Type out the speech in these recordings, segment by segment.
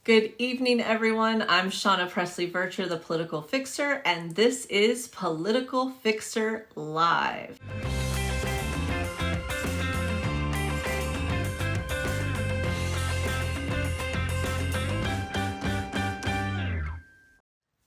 Good evening, everyone. I'm Shawna Presley Vercher, the Political Fixer, and this is Political Fixer Live.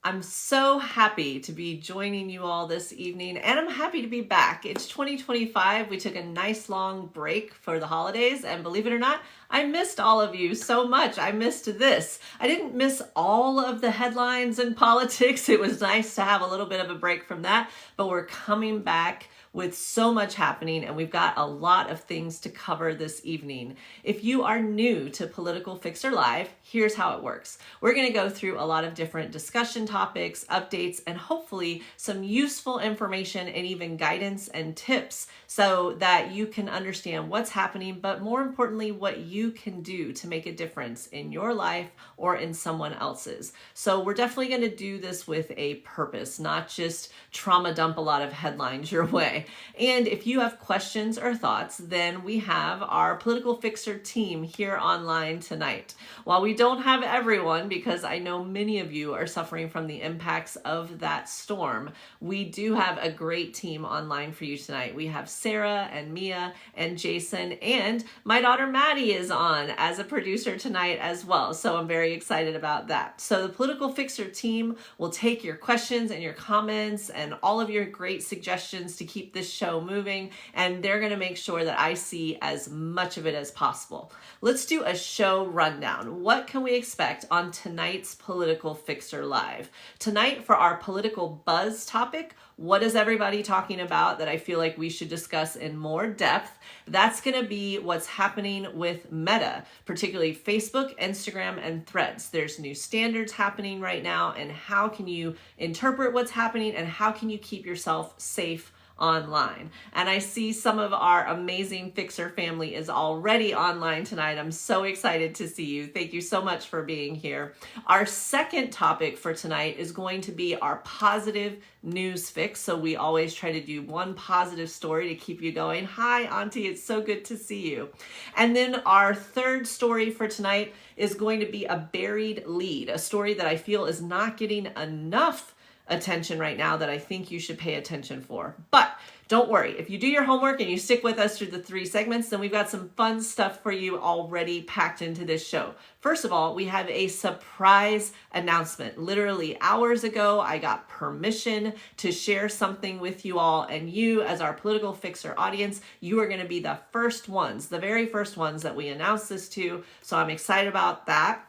I'm so happy to be joining you all this evening, and I'm happy to be back. It's 2025. We took a nice long break for the holidays, and believe it or not, I missed all of you so much. I missed this. I didn't miss all of the headlines and politics. It was nice to have a little bit of a break from that, but we're coming back with so much happening, and we've got a lot of things to cover this evening. If you are new to Political Fixer Live, here's how it works. We're going to go through a lot of different discussion topics, updates, and hopefully some useful information and even guidance and tips so that you can understand what's happening, but more importantly, what you can do to make a difference in your life or in someone else's. So we're definitely going to do this with a purpose, not just trauma dump a lot of headlines your way. And if you have questions or thoughts, then we have our Political Fixer team here online tonight. While we don't have everyone, because I know many of you are suffering from the impacts of that storm, we do have a great team online for you tonight. We have Sarah and Mia and Jason, and my daughter Maddie is on as a producer tonight as well. So I'm very excited about that. So the Political Fixer team will take your questions and your comments and all of your great suggestions to keep this show moving, and they're going to make sure that I see as much of it as possible. Let's do a show rundown. What can we expect on tonight's Political Fixer Live? Tonight, for our political buzz topic, what is everybody talking about that I feel like we should discuss in more depth? That's going to be what's happening with Meta, particularly Facebook, Instagram, and Threads. There's new standards happening right now, and how can you interpret what's happening, and how can you keep yourself safe online? And I see some of our amazing Fixer family is already online tonight. I'm so excited to see you. Thank you so much for being here. Our second topic for tonight is going to be our positive news fix. So we always try to do one positive story to keep you going. Hi, Auntie, it's so good to see you. And then our third story for tonight is going to be a buried lead, a story that I feel is not getting enough attention right now that I think you should pay attention for. But don't worry, if you do your homework and you stick with us through the 3 segments, then we've got some fun stuff for you already packed into this show. First of all, we have a surprise announcement. Literally hours ago, I got permission to share something with you all, and you, as our Political Fixer audience, you are going to be the first ones, the very first ones that we announce this to. So I'm excited about that.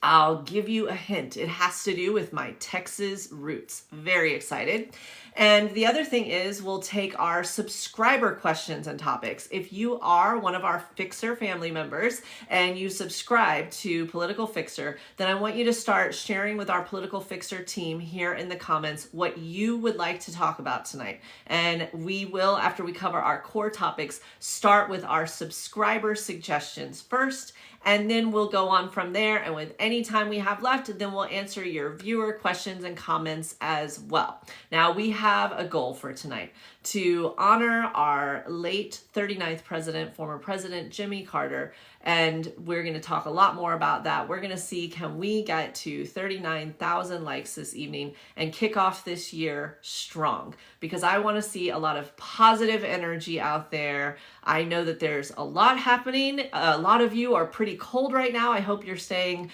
I'll give you a hint. It has to do with my Texas roots. Very excited. And the other thing is we'll take our subscriber questions and topics. If you are one of our Fixer family members and you subscribe to Political Fixer, then I want you to start sharing with our Political Fixer team here in the comments what you would like to talk about tonight. And we will, after we cover our core topics, start with our subscriber suggestions first, and then we'll go on from there. And with any time we have left, then we'll answer your viewer questions and comments as well. Now, we have a goal for tonight to honor our late 39th president, former President Jimmy Carter. And we're going to talk a lot more about that. We're going to see, can we get to 39,000 likes this evening and kick off this year strong? Because I want to see a lot of positive energy out there. I know that there's a lot happening. A lot of you are pretty cold right now. I hope you're staying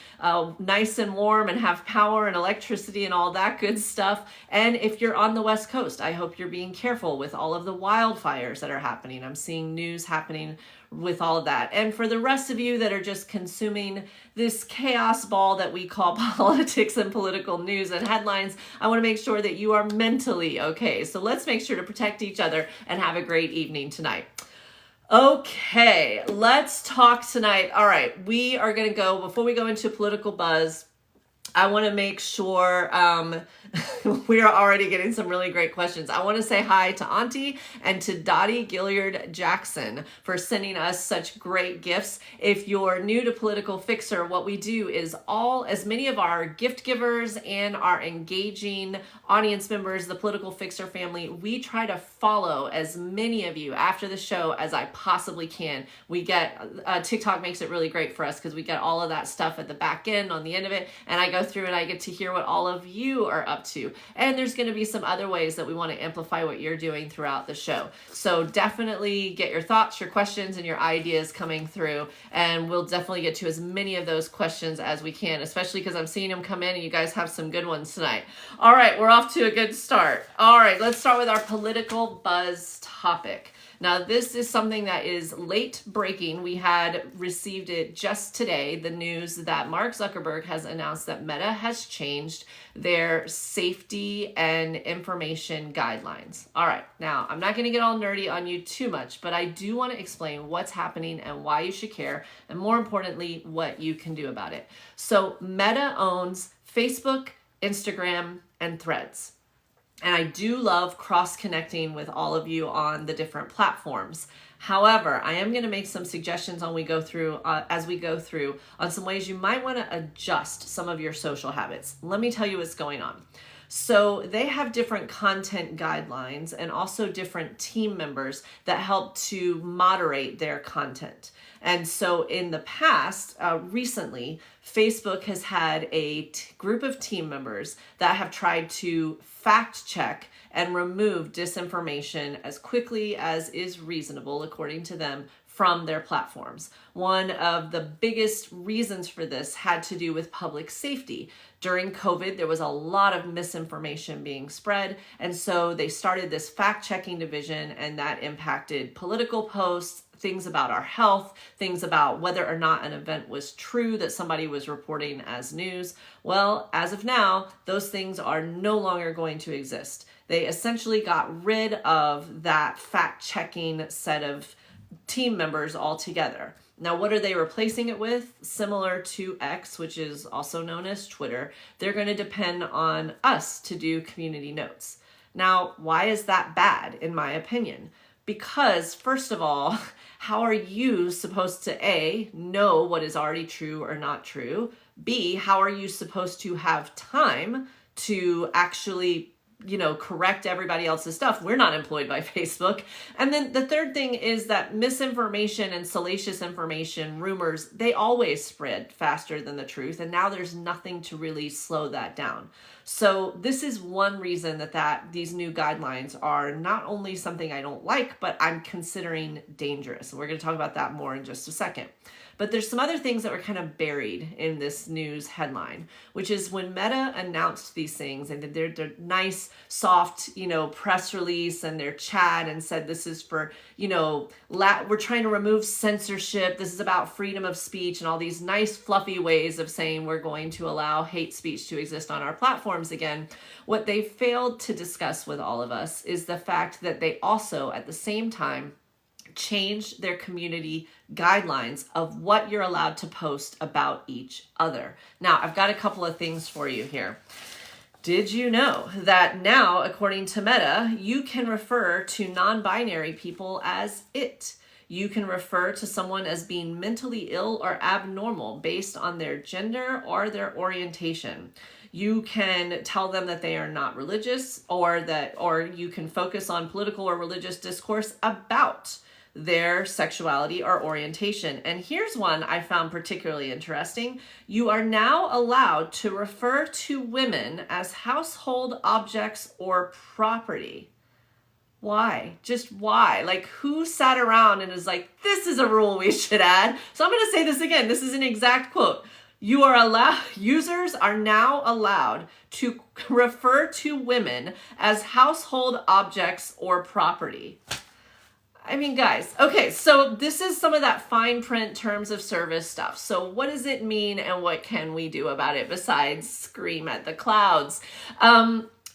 nice and warm and have power and electricity and all that good stuff. And if you're on the West Coast, I hope you're being careful with all of the wildfires that are happening. I'm seeing news happening with all of that. And for the rest of you that are just consuming this chaos ball that we call politics and political news and headlines, I want to make sure that you are mentally okay. So let's make sure to protect each other and have a great evening tonight. Okay, let's talk tonight. All right, we are going to go, before we go into political buzz, I want to make sure we are already getting some really great questions. I want to say hi to Auntie and to Dottie Gilliard Jackson for sending us such great gifts. If you're new to Political Fixer, what we do is as many of our gift givers and our engaging audience members, the Political Fixer family, we try to follow as many of you after the show as I possibly can. We get, TikTok makes it really great for us because we get all of that stuff at the back end on the end of it, and I go through and I get to hear what all of you are up to. And there's going to be some other ways that we want to amplify what you're doing throughout the show. So definitely get your thoughts, your questions, and your ideas coming through, and we'll definitely get to as many of those questions as we can, especially because I'm seeing them come in and you guys have some good ones tonight. All right, we're off to a good start. All right, let's start with our political buzz topic. Now, this is something that is late breaking. We had received it just today, the news that Mark Zuckerberg has announced that Meta has changed their safety and information guidelines. All right, now, I'm not going to get all nerdy on you too much, but I do want to explain what's happening and why you should care, and more importantly, what you can do about it. So Meta owns Facebook, Instagram, and Threads. And I do love cross-connecting with all of you on the different platforms. However, I am going to make some suggestions as we go through on some ways you might want to adjust some of your social habits. Let me tell you what's going on. So they have different content guidelines and also different team members that help to moderate their content. And so in the past, recently, Facebook has had a group of team members that have tried to fact check and remove disinformation as quickly as is reasonable, according to them, from their platforms. One of the biggest reasons for this had to do with public safety. During COVID, there was a lot of misinformation being spread, and so they started this fact-checking division, and that impacted political posts, things about our health, things about whether or not an event was true that somebody was reporting as news. Well, as of now, those things are no longer going to exist. They essentially got rid of that fact-checking set of team members altogether. Now, what are they replacing it with? Similar to X, which is also known as Twitter, they're going to depend on us to do community notes. Now, why is that bad, in my opinion? Because, first of all, how are you supposed to, A, know what is already true or not true? B, how are you supposed to have time to actually correct everybody else's stuff? We're not employed by Facebook. And then the third thing is that misinformation and salacious information, rumors, they always spread faster than the truth. And now there's nothing to really slow that down. So this is one reason that these new guidelines are not only something I don't like, but I'm considering dangerous. We're going to talk about that more in just a second. But there's some other things that were kind of buried in this news headline, which is when Meta announced these things and did their nice, soft, press release and their chat and said, this is for, we're trying to remove censorship. This is about freedom of speech and all these nice, fluffy ways of saying we're going to allow hate speech to exist on our platforms again. What they failed to discuss with all of us is the fact that they also, at the same time, change their community guidelines of what you're allowed to post about each other. Now, I've got a couple of things for you here. Did you know that now, according to Meta, you can refer to non-binary people as it? You can refer to someone as being mentally ill or abnormal based on their gender or their orientation. You can tell them that they are not religious, or you can focus on political or religious discourse about their sexuality or orientation. And here's one I found particularly interesting. You are now allowed to refer to women as household objects or property. Why? Just why? Like, who sat around and is like, this is a rule we should add? So I'm going to say this again. This is an exact quote. Users are now allowed to refer to women as household objects or property. I mean, guys, okay, so this is some of that fine print terms of service stuff. So what does it mean and what can we do about it besides scream at the clouds?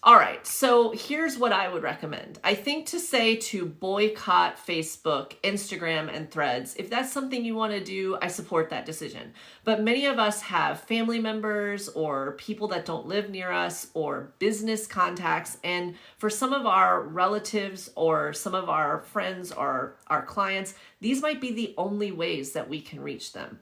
All right, so here's what I would recommend. I think to say to boycott Facebook, Instagram, and Threads, if that's something you want to do, I support that decision. But many of us have family members or people that don't live near us or business contacts. And for some of our relatives or some of our friends or our clients, these might be the only ways that we can reach them.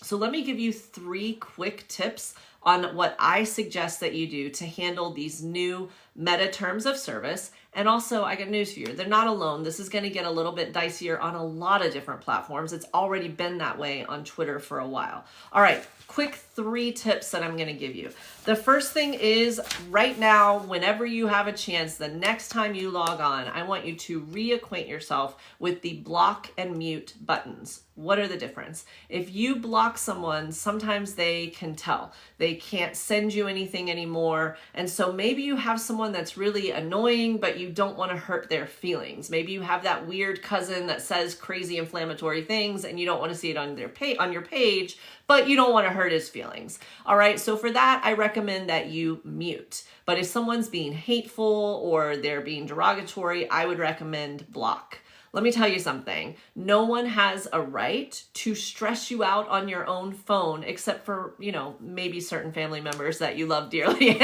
So let me give you 3 quick tips on what I suggest that you do to handle these new meta terms of service. And also, I got news for you. They're not alone. This is going to get a little bit dicier on a lot of different platforms. It's already been that way on Twitter for a while. All right, quick 3 tips that I'm going to give you. The first thing is right now, whenever you have a chance, the next time you log on, I want you to reacquaint yourself with the block and mute buttons. What are the difference? If you block someone, sometimes they can tell. They can't send you anything anymore. And so maybe you have someone that's really annoying, but you don't want to hurt their feelings. Maybe you have that weird cousin that says crazy inflammatory things and you don't want to see it on your page, but you don't want to hurt his feelings. All right, so for that, I recommend that you mute. But if someone's being hateful or they're being derogatory, I would recommend block. Let me tell you something. No one has a right to stress you out on your own phone, except for, maybe certain family members that you love dearly.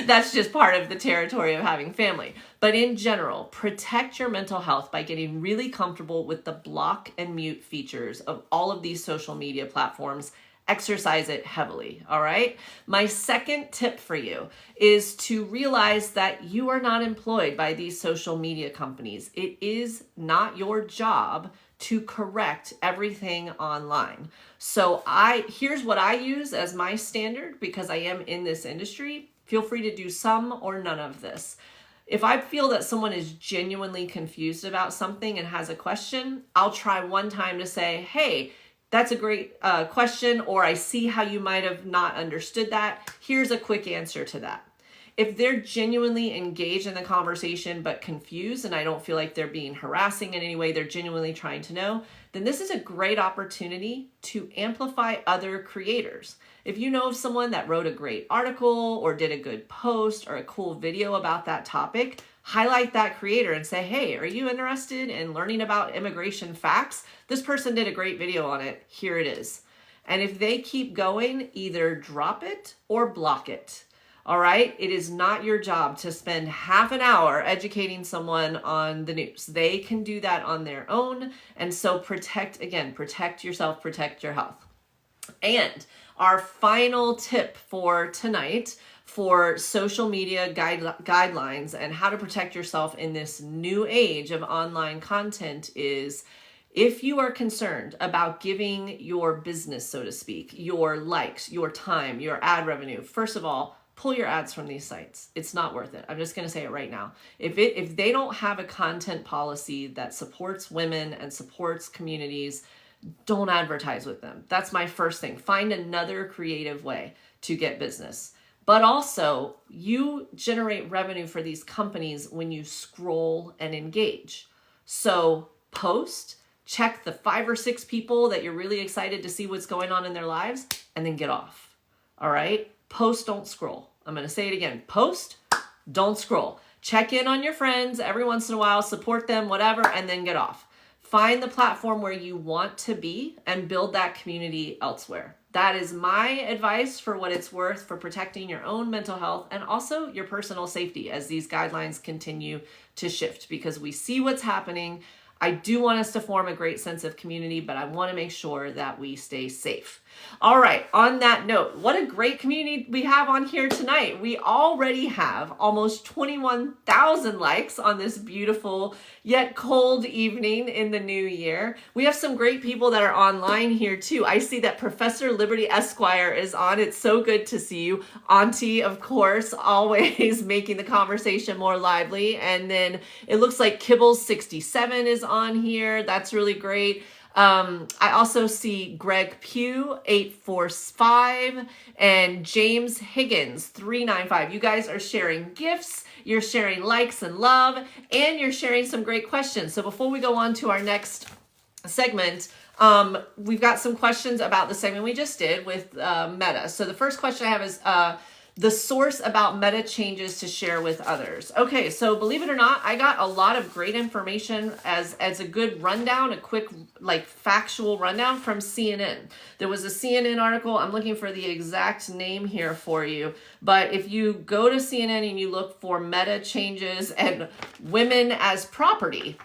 That's just part of the territory of having family. But in general, protect your mental health by getting really comfortable with the block and mute features of all of these social media platforms. Exercise it heavily, all right? My second tip for you is to realize that you are not employed by these social media companies. It is not your job to correct everything online. So here's what I use as my standard because I am in this industry. Feel free to do some or none of this. If I feel that someone is genuinely confused about something and has a question, I'll try one time to say, hey, that's a great question, or I see how you might have not understood that. Here's a quick answer to that. If they're genuinely engaged in the conversation but confused and I don't feel like they're being harassing in any way, they're genuinely trying to know, then this is a great opportunity to amplify other creators. If you know of someone that wrote a great article or did a good post or a cool video about that topic, highlight that creator and say, hey, are you interested in learning about immigration facts? This person did a great video on it. Here it is. And if they keep going, either drop it or block it. All right? It is not your job to spend half an hour educating someone on the news. They can do that on their own. And so protect yourself, protect your health. And our final tip for tonight for social media guidelines and how to protect yourself in this new age of online content is, if you are concerned about giving your business, so to speak, your likes, your time, your ad revenue, first of all, pull your ads from these sites. It's not worth it. I'm just going to say it right now. If they don't have a content policy that supports women and supports communities, don't advertise with them. That's my first thing. Find another creative way to get business. But also, you generate revenue for these companies when you scroll and engage. So post, check the 5 or 6 people that you're really excited to see what's going on in their lives, and then get off. All right? Post, don't scroll. I'm going to say it again. Post, don't scroll. Check in on your friends every once in a while, support them, whatever, and then get off. Find the platform where you want to be and build that community elsewhere. That is my advice for what it's worth for protecting your own mental health and also your personal safety as these guidelines continue to shift, because we see what's happening. I do want us to form a great sense of community, but I want to make sure that we stay safe. All right, on that note, what a great community we have on here tonight. We already have almost 21,000 likes on this beautiful yet cold evening in the new year. We have some great people that are online here too. I see that Professor Liberty Esquire is on. It's so good to see you. Auntie, of course, always making the conversation more lively. And then it looks like Kibbles67 is on here. That's really great. I also see Greg Pugh 845 and James Higgins 395. You guys are sharing gifts, you're sharing likes and love, and you're sharing some great questions. So before we go on to our next segment, we've got some questions about the segment we just did with Meta. So the first question I have is, the source about meta changes to share with others. Okay, so believe it or not, I got a lot of great information as a good rundown, a quick like factual rundown from CNN. There was a CNN article, I'm looking for the exact name here for you, but if you go to CNN and you look for meta changes and women as property,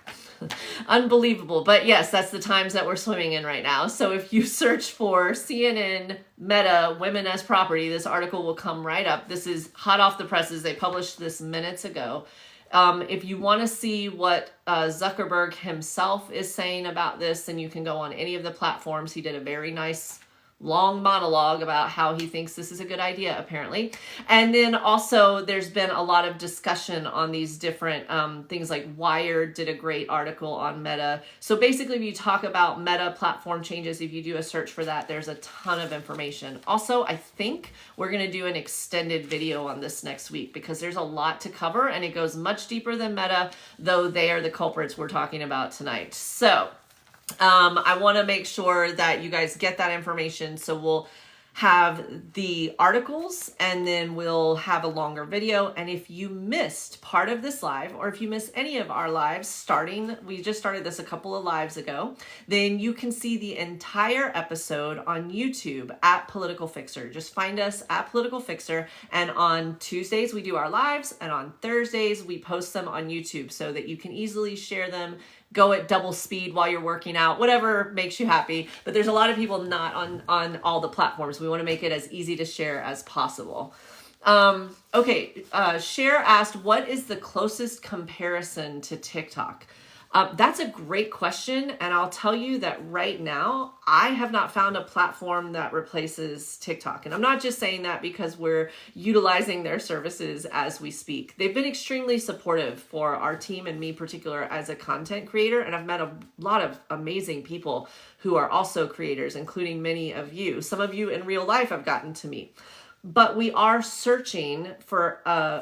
unbelievable. But yes, that's the times that we're swimming in right now. So if you search for CNN Meta Women as Property, this article will come right up. This is hot off the presses. They published this minutes ago. If you want to see what Zuckerberg himself is saying about this, then you can go on any of the platforms. He did a very nice long monologue about how he thinks this is a good idea, apparently. And then also there's been a lot of discussion on these different things, like Wired did a great article on Meta. So basically, if you talk about Meta platform changes, if you do a search for that, there's a ton of information. Also, I think we're going to do an extended video on this next week because there's a lot to cover and it goes much deeper than Meta, though they are the culprits we're talking about tonight. So I want to make sure that you guys get that information. So we'll have the articles and then we'll have a longer video. And if you missed part of this live, or if you missed any of our lives we just started this a couple of lives ago, then you can see the entire episode on YouTube at Political Fixer. Just find us at Political Fixer. And on Tuesdays, we do our lives. And on Thursdays, we post them on YouTube so that you can easily share them, go at double speed while you're working out, whatever makes you happy. But there's a lot of people not on all the platforms. We want to make it as easy to share as possible. Okay, Cher asked, what is the closest comparison to TikTok? That's a great question, and I'll tell you that right now, I have not found a platform that replaces TikTok. And I'm not just saying that because we're utilizing their services as we speak. They've been extremely supportive for our team and me in particular as a content creator, and I've met a lot of amazing people who are also creators, including many of you. Some of you in real life I've gotten to meet. But we are searching for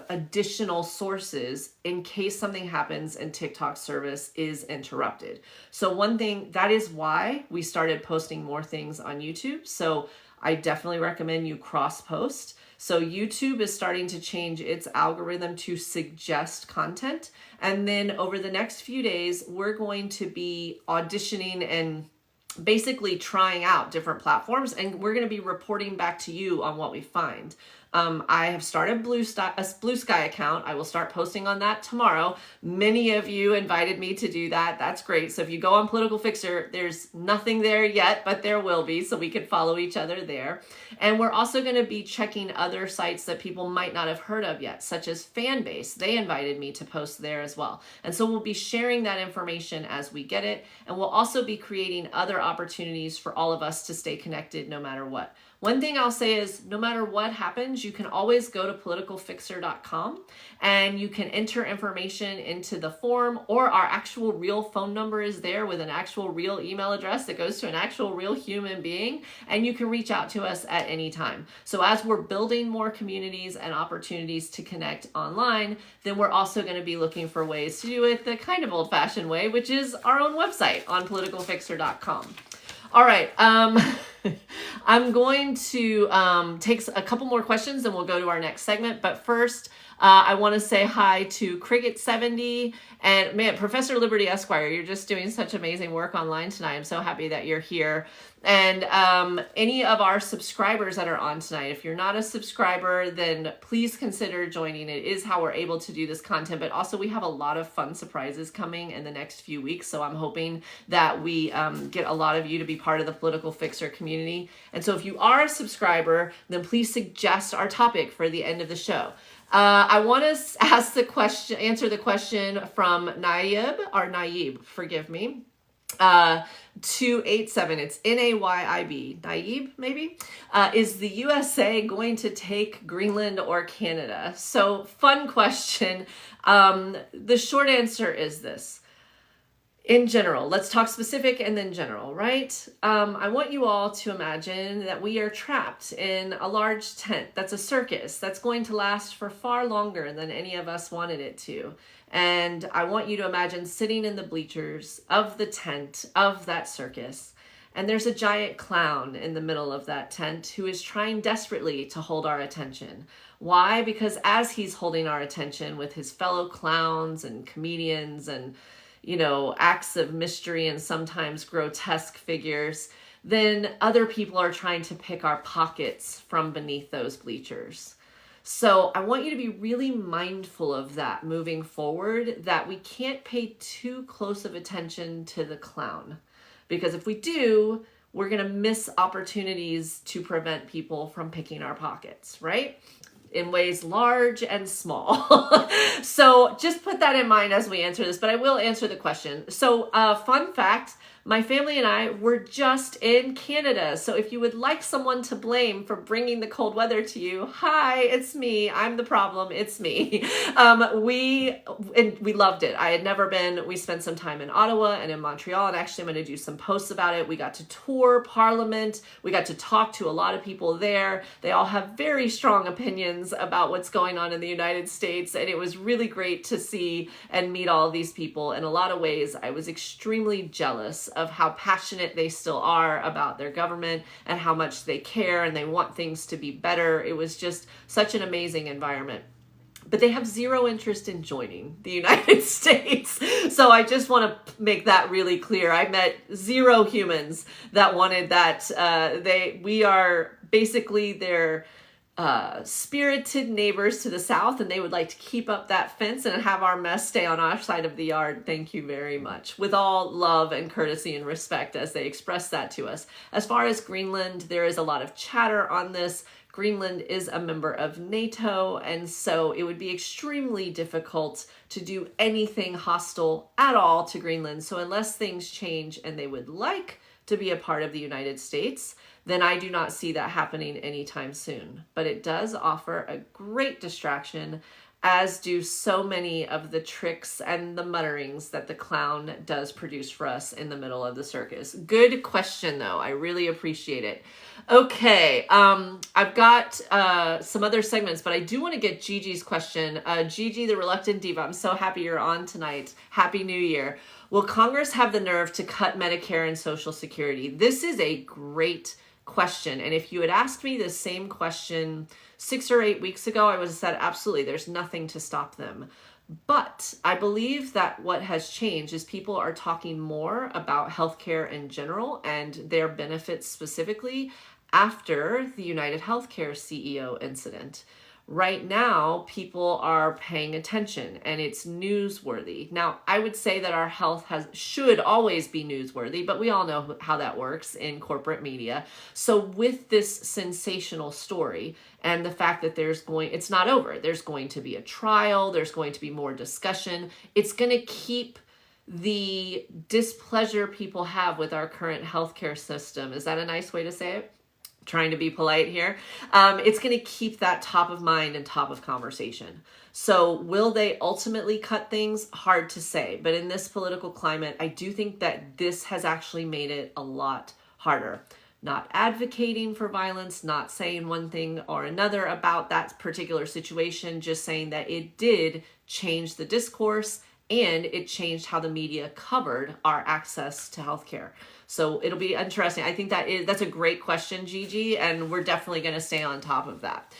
additional sources in case something happens and TikTok service is interrupted. So one thing, that is why we started posting more things on YouTube. So I definitely recommend you cross-post. So YouTube is starting to change its algorithm to suggest content. And then over the next few days, we're going to be auditioning and basically trying out different platforms, and we're going to be reporting back to you on what we find. I have started a BlueSky account. I will start posting on that tomorrow. Many of you invited me to do that. That's great. So if you go on Political Fixer, there's nothing there yet, but there will be, so we can follow each other there. And we're also going to be checking other sites that people might not have heard of yet, such as Fanbase. They invited me to post there as well. And so we'll be sharing that information as we get it. And we'll also be creating other opportunities for all of us to stay connected no matter what. One thing I'll say is no matter what happens, you can always go to politicalfixer.com and you can enter information into the form, or our actual real phone number is there with an actual real email address that goes to an actual real human being, and you can reach out to us at any time. So as we're building more communities and opportunities to connect online, then we're also going to be looking for ways to do it the kind of old-fashioned way, which is our own website on politicalfixer.com. All right, I'm going to take a couple more questions and we'll go to our next segment. But first, I want to say hi to Cricket70 and man, Professor Liberty Esquire. You're just doing such amazing work online tonight. I'm so happy that you're here. And any of our subscribers that are on tonight, if you're not a subscriber, then please consider joining. It is how we're able to do this content, but also we have a lot of fun surprises coming in the next few weeks. So I'm hoping that we get a lot of you to be part of the Political Fixer community. And so if you are a subscriber, then please suggest our topic for the end of the show. I want to answer the question from Naib, forgive me. 287, it's Naib, Naib maybe, is the USA going to take Greenland or Canada? So fun question. The short answer is this. In general, let's talk specific and then general, right? I want you all to imagine that we are trapped in a large tent. That's a circus that's going to last for far longer than any of us wanted it to. And I want you to imagine sitting in the bleachers of the tent of that circus. And there's a giant clown in the middle of that tent who is trying desperately to hold our attention. Why? Because as he's holding our attention with his fellow clowns and comedians and, you know, acts of mystery and sometimes grotesque figures, then other people are trying to pick our pockets from beneath those bleachers. So I want you to be really mindful of that moving forward, that we can't pay too close of attention to the clown. Because if we do, we're going to miss opportunities to prevent people from picking our pockets, right? In ways large and small. So just put that in mind as we answer this, but I will answer the question. So fun fact, my family and I were just in Canada. So if you would like someone to blame for bringing the cold weather to you, hi, it's me. I'm the problem. It's me. We loved it. I had never been. We spent some time in Ottawa and in Montreal, and actually I'm going to do some posts about it. We got to tour Parliament. We got to talk to a lot of people there. They all have very strong opinions about what's going on in the United States, and it was really great to see and meet all of these people. In a lot of ways, I was extremely jealous of how passionate they still are about their government and how much they care and they want things to be better. It was just such an amazing environment. But they have zero interest in joining the United States. So I just want to make that really clear. I met zero humans that wanted that. We are basically their spirited neighbors to the south, and they would like to keep up that fence and have our mess stay on our side of the yard. Thank you very much. With all love and courtesy and respect as they express that to us. As far as Greenland, there is a lot of chatter on this. Greenland is a member of NATO, and so it would be extremely difficult to do anything hostile at all to Greenland. So unless things change and they would like to be a part of the United States, then I do not see that happening anytime soon. But it does offer a great distraction, as do so many of the tricks and the mutterings that the clown does produce for us in the middle of the circus. Good question, though. I really appreciate it. Okay, I've got some other segments, but I do want to get Gigi's question. Gigi, the reluctant diva, I'm so happy you're on tonight. Happy New Year. Will Congress have the nerve to cut Medicare and Social Security? This is a great question. And if you had asked me the same question 6 or 8 weeks ago, I would have said, absolutely, there's nothing to stop them. But I believe that what has changed is people are talking more about healthcare in general and their benefits specifically after the United Healthcare CEO incident. Right now, people are paying attention and it's newsworthy. Now, I would say that our health should always be newsworthy, but we all know how that works in corporate media. So with this sensational story and the fact that it's not over, there's going to be a trial, there's going to be more discussion, it's going to keep the displeasure people have with our current healthcare system. Is that a nice way to say it? Trying to be polite here. It's going to keep that top of mind and top of conversation. So will they ultimately cut things? Hard to say. But in this political climate, I do think that this has actually made it a lot harder. Not advocating for violence, not saying one thing or another about that particular situation, just saying that it did change the discourse and it changed how the media covered our access to healthcare. So it'll be interesting. I think that's a great question, Gigi, and we're definitely going to stay on top of that.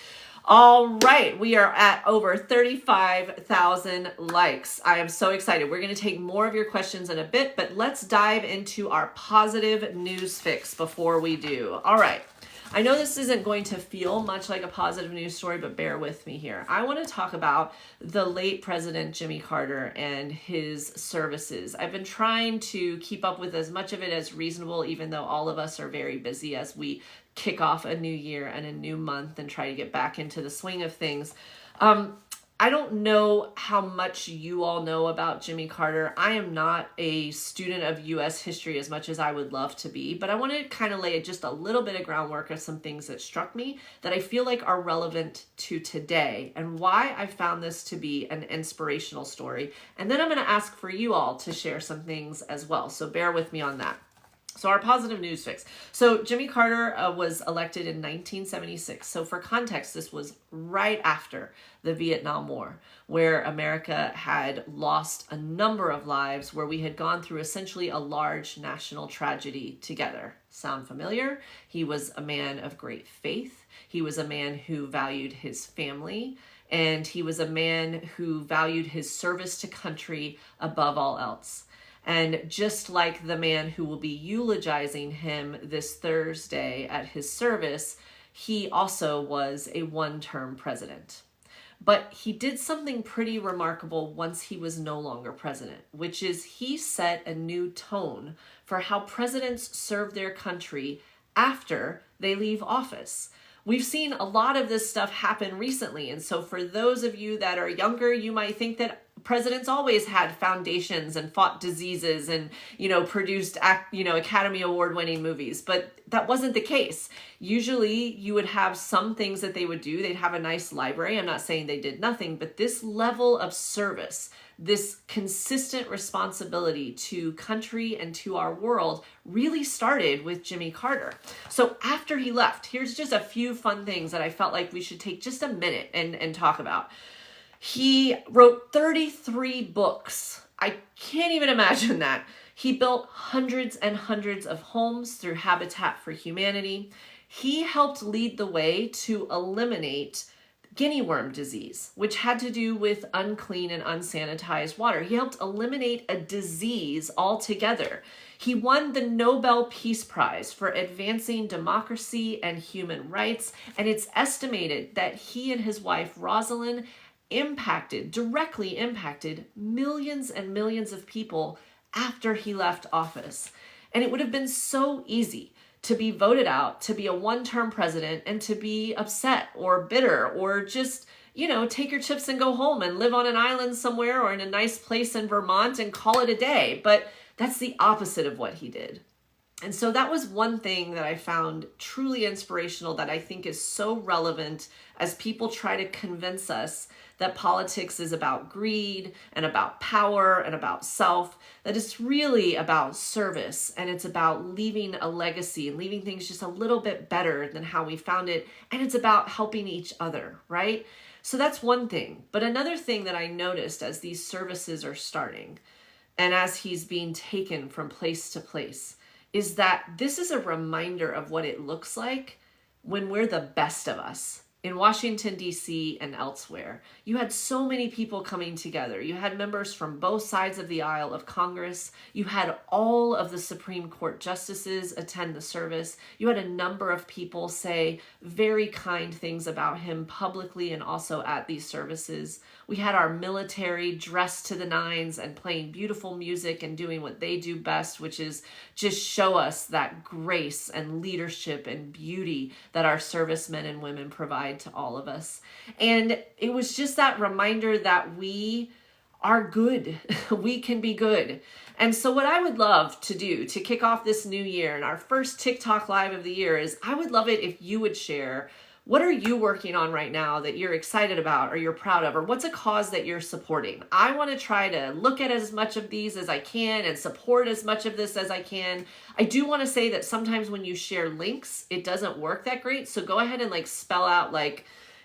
All right, we are at over 35,000 likes. I am so excited. We're going to take more of your questions in a bit, but let's dive into our positive news fix before we do. All right. I know this isn't going to feel much like a positive news story, but bear with me here. I want to talk about the late President Jimmy Carter and his services. I've been trying to keep up with as much of it as reasonable, even though all of us are very busy as we kick off a new year and a new month and try to get back into the swing of things. I don't know how much you all know about Jimmy Carter. I am not a student of U.S. history as much as I would love to be, but I want to kind of lay just a little bit of groundwork of some things that struck me that I feel like are relevant to today and why I found this to be an inspirational story. And then I'm going to ask for you all to share some things as well. So bear with me on that. So our positive news fix. So Jimmy Carter was elected in 1976. So for context, this was right after the Vietnam War, where America had lost a number of lives, where we had gone through essentially a large national tragedy together. Sound familiar? He was a man of great faith. He was a man who valued his family, and he was a man who valued his service to country above all else. And just like the man who will be eulogizing him this Thursday at his service, he also was a one-term president. But he did something pretty remarkable once he was no longer president, which is he set a new tone for how presidents serve their country after they leave office. We've seen a lot of this stuff happen recently. And so for those of you that are younger, you might think that presidents always had foundations and fought diseases and, produced, Academy Award winning movies, but that wasn't the case. Usually you would have some things that they would do. They'd have a nice library. I'm not saying they did nothing, but this level of service, this consistent responsibility to country and to our world really started with Jimmy Carter. So after he left, here's just a few fun things that I felt like we should take just a minute and talk about. He wrote 33 books. I can't even imagine that. He built hundreds and hundreds of homes through Habitat for Humanity. He helped lead the way to eliminate guinea worm disease, which had to do with unclean and unsanitized water. He helped eliminate a disease altogether. He won the Nobel Peace Prize for advancing democracy and human rights, and it's estimated that he and his wife, Rosalind, directly impacted millions and millions of people after he left office. And it would have been so easy to be voted out, to be a one-term president, and to be upset or bitter or just, take your chips and go home and live on an island somewhere or in a nice place in Vermont and call it a day. But that's the opposite of what he did. And so that was one thing that I found truly inspirational that I think is so relevant as people try to convince us that politics is about greed and about power and about self, that it's really about service and it's about leaving a legacy and leaving things just a little bit better than how we found it. And it's about helping each other, right? So that's one thing. But another thing that I noticed as these services are starting and as he's being taken from place to place is that this is a reminder of what it looks like when we're the best of us. In Washington, D.C. and elsewhere, you had so many people coming together. You had members from both sides of the aisle of Congress. You had all of the Supreme Court justices attend the service. You had a number of people say very kind things about him publicly and also at these services. We had our military dressed to the nines and playing beautiful music and doing what they do best, which is just show us that grace and leadership and beauty that our servicemen and women provide to all of us. And it was just that reminder that we are good. We can be good. And so what I would love to do to kick off this new year and our first TikTok live of the year is I would love it if you would share what are you working on right now that you're excited about or you're proud of, or what's a cause that you're supporting? I want to try to look at as much of these as I can and support as much of this as I can. I do want to say that sometimes when you share links, it doesn't work that great. So go ahead and spell out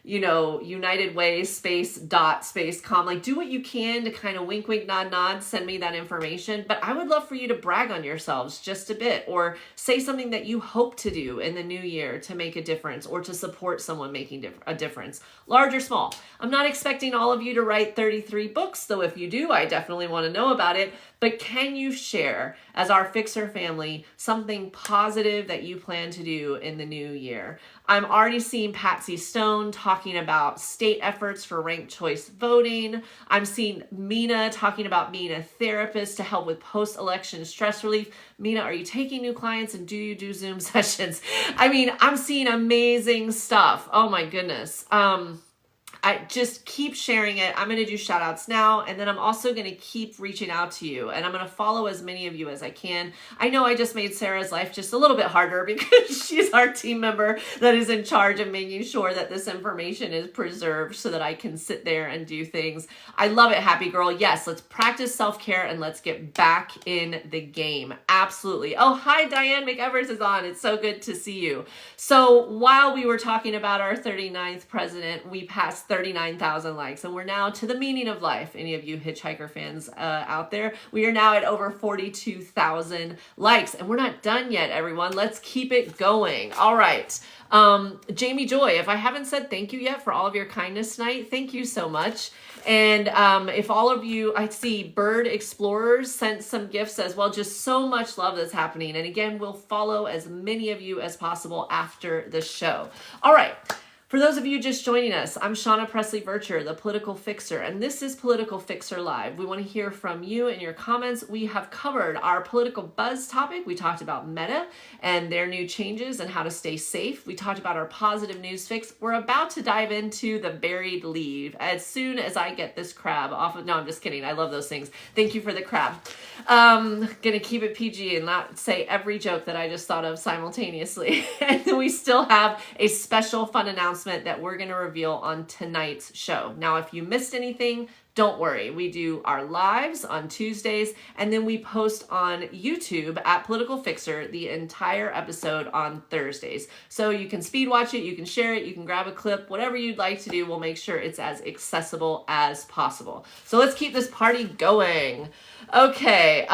United Way /.com. Do what you can to kind of wink, wink, nod, nod, send me that information. But I would love for you to brag on yourselves just a bit or say something that you hope to do in the new year to make a difference or to support someone making a difference, large or small. I'm not expecting all of you to write 33 books, though if you do, I definitely want to know about it. But can you share, as our Fixer family, something positive that you plan to do in the new year? I'm already seeing Patsy Stone talking about state efforts for ranked choice voting. I'm seeing Mina talking about being a therapist to help with post-election stress relief. Mina, are you taking new clients and do you do Zoom sessions? I'm seeing amazing stuff. Oh my goodness. I just keep sharing it. I'm going to do shout outs now, and then I'm also going to keep reaching out to you, and I'm going to follow as many of you as I can. I know I just made Sarah's life just a little bit harder because she's our team member that is in charge of making sure that this information is preserved so that I can sit there and do things. I love it, Happy Girl. Yes, let's practice self-care and let's get back in the game. Absolutely. Oh, hi, Diane McEvers is on. It's so good to see you. So while we were talking about our 39th president, we passed 39,000 likes, and we're now to the meaning of life. Any of you hitchhiker fans out there, we are now at over 42,000 likes, and we're not done yet, everyone. Let's keep it going. All right. Jamie Joy, if I haven't said thank you yet for all of your kindness tonight, thank you so much. And if all of you, I see Bird Explorers sent some gifts as well. Just so much love that's happening. And again, we'll follow as many of you as possible after the show. All right. For those of you just joining us, I'm Shawna Presley Vercher, the Political Fixer, and this is Political Fixer Live. We want to hear from you and your comments. We have covered our political buzz topic. We talked about Meta and their new changes and how to stay safe. We talked about our positive news fix. We're about to dive into the buried leave as soon as I get this crab off of, no, I'm just kidding. I love those things. Thank you for the crab. Gonna keep it PG and not say every joke that I just thought of simultaneously. And then we still have a special fun announcement that we're going to reveal on tonight's show. Now, if you missed anything, don't worry. We do our lives on Tuesdays, and then we post on YouTube at Political Fixer the entire episode on Thursdays. So you can speed watch it, you can share it, you can grab a clip, whatever you'd like to do. We'll make sure it's as accessible as possible. So let's keep this party going. Okay.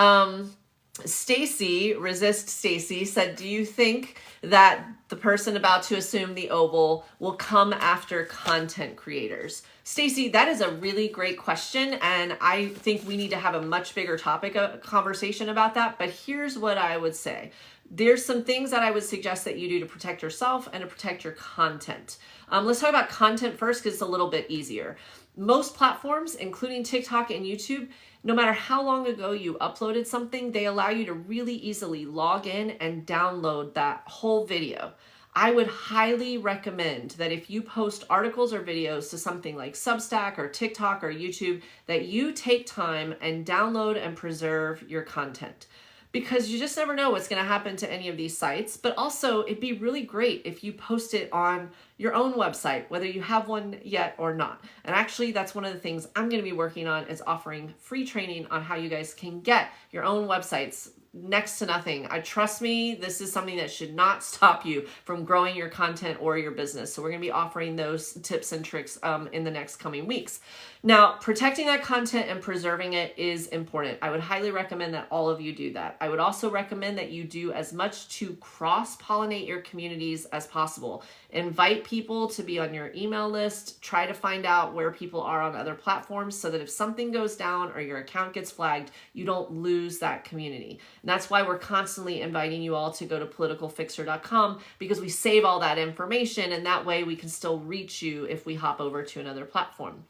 Stacy, Resist Stacy, said, do you think that the person about to assume the Oval will come after content creators? Stacy, that is a really great question, and I think we need to have a much bigger topic of conversation about that. But here's what I would say. There's some things that I would suggest that you do to protect yourself and to protect your content. Let's talk about content first because it's a little bit easier. Most platforms, including TikTok and YouTube, no matter how long ago you uploaded something, they allow you to really easily log in and download that whole video. I would highly recommend that if you post articles or videos to something like Substack or TikTok or YouTube, that you take time and download and preserve your content. Because you just never know what's going to happen to any of these sites. But also, it'd be really great if you post it on your own website, whether you have one yet or not. And actually, that's one of the things I'm going to be working on, is offering free training on how you guys can get your own websites. Next to nothing. Trust me, this is something that should not stop you from growing your content or your business. So we're going to be offering those tips and tricks in the next coming weeks. Now, protecting that content and preserving it is important. I would highly recommend that all of you do that. I would also recommend that you do as much to cross-pollinate your communities as possible. Invite people to be on your email list. Try to find out where people are on other platforms so that if something goes down or your account gets flagged, you don't lose that community. And that's why we're constantly inviting you all to go to politicalfixer.com, because we save all that information, and that way we can still reach you if we hop over to another platform.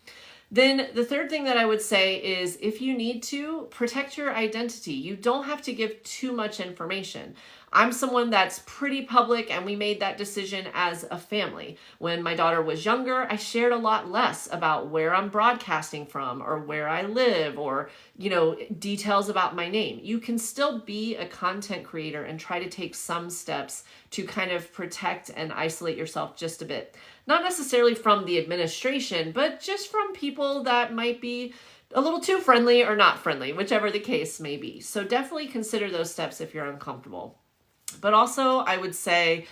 Then the third thing that I would say is, if you need to, protect your identity. You don't have to give too much information. I'm someone that's pretty public, and we made that decision as a family. When my daughter was younger, I shared a lot less about where I'm broadcasting from or where I live or, details about my name. You can still be a content creator and try to take some steps to kind of protect and isolate yourself just a bit. Not necessarily from the administration, but just from people that might be a little too friendly or not friendly, whichever the case may be. So definitely consider those steps if you're uncomfortable. But also, I would say,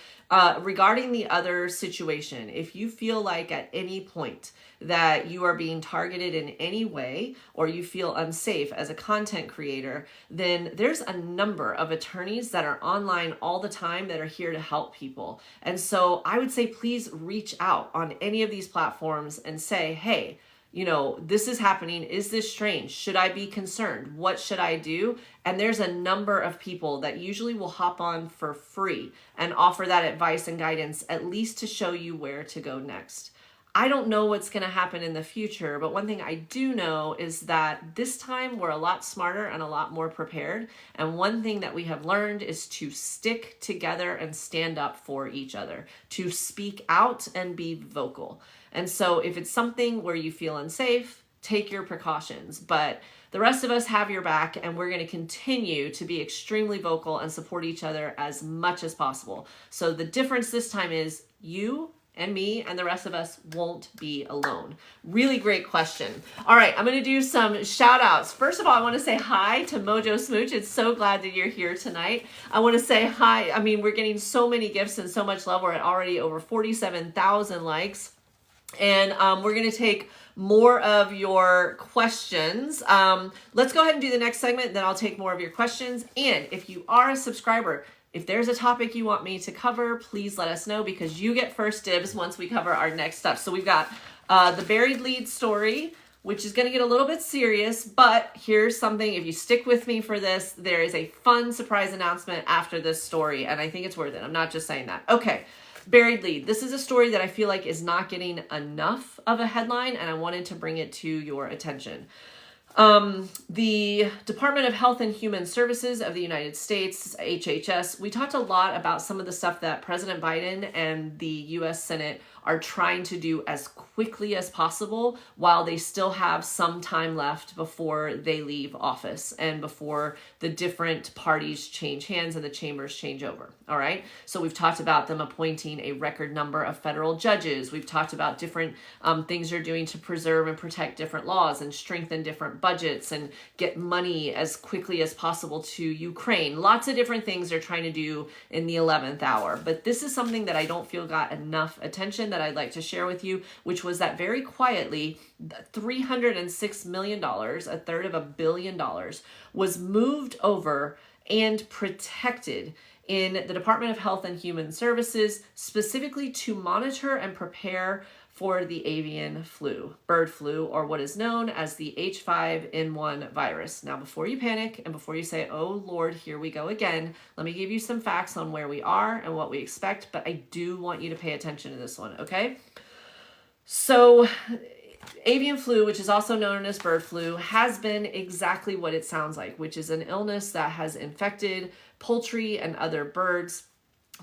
regarding the other situation, if you feel like at any point that you are being targeted in any way or you feel unsafe as a content creator, then there's a number of attorneys that are online all the time that are here to help people. And so I would say, please reach out on any of these platforms and say, hey, this is happening. Is this strange? Should I be concerned? What should I do? And there's a number of people that usually will hop on for free and offer that advice and guidance, at least to show you where to go next. I don't know what's going to happen in the future, but one thing I do know is that this time we're a lot smarter and a lot more prepared. And one thing that we have learned is to stick together and stand up for each other, to speak out and be vocal. And so if it's something where you feel unsafe, take your precautions. But the rest of us have your back, and we're going to continue to be extremely vocal and support each other as much as possible. So the difference this time is you and me and the rest of us won't be alone. Really great question. All right, I'm going to do some shout outs. First of all, I want to say hi to Mojo Smooch. It's so glad that you're here tonight. I want to say hi. I mean, we're getting so many gifts and so much love. We're at already over 47,000 likes. And we're going to take more of your questions. Let's go ahead and do the next segment, then I'll take more of your questions. And if you are a subscriber, if there's a topic you want me to cover, please let us know, because you get first dibs once we cover our next stuff. So we've got the buried lead story, which is going to get a little bit serious, but here's something. If you stick with me for this, there is a fun surprise announcement after this story, and I think it's worth it. I'm not just saying that. Okay. Buried lead. This is a story that I feel like is not getting enough of a headline, and I wanted to bring it to your attention. The Department of Health and Human Services of the United States, HHS, we talked a lot about some of the stuff that President Biden and the U.S. Senate are trying to do as quickly as possible while they still have some time left before they leave office and before the different parties change hands and the chambers change over. All right. So we've talked about them appointing a record number of federal judges. We've talked about different things they're doing to preserve and protect different laws and strengthen different budgets and get money as quickly as possible to Ukraine. Lots of different things they're trying to do in the 11th hour. But this is something that I don't feel got enough attention that I'd like to share with you, which was that very quietly, $306 million, a third of $1 billion, was moved over and protected in the Department of Health and Human Services, specifically to monitor and prepare for the avian flu, bird flu, or what is known as the H5N1 virus. Now, before you panic and before you say, oh Lord, here we go again, let me give you some facts on where we are and what we expect, but I do want you to pay attention to this one, okay? So, avian flu, which is also known as bird flu, has been exactly what it sounds like, which is an illness that has infected poultry and other birds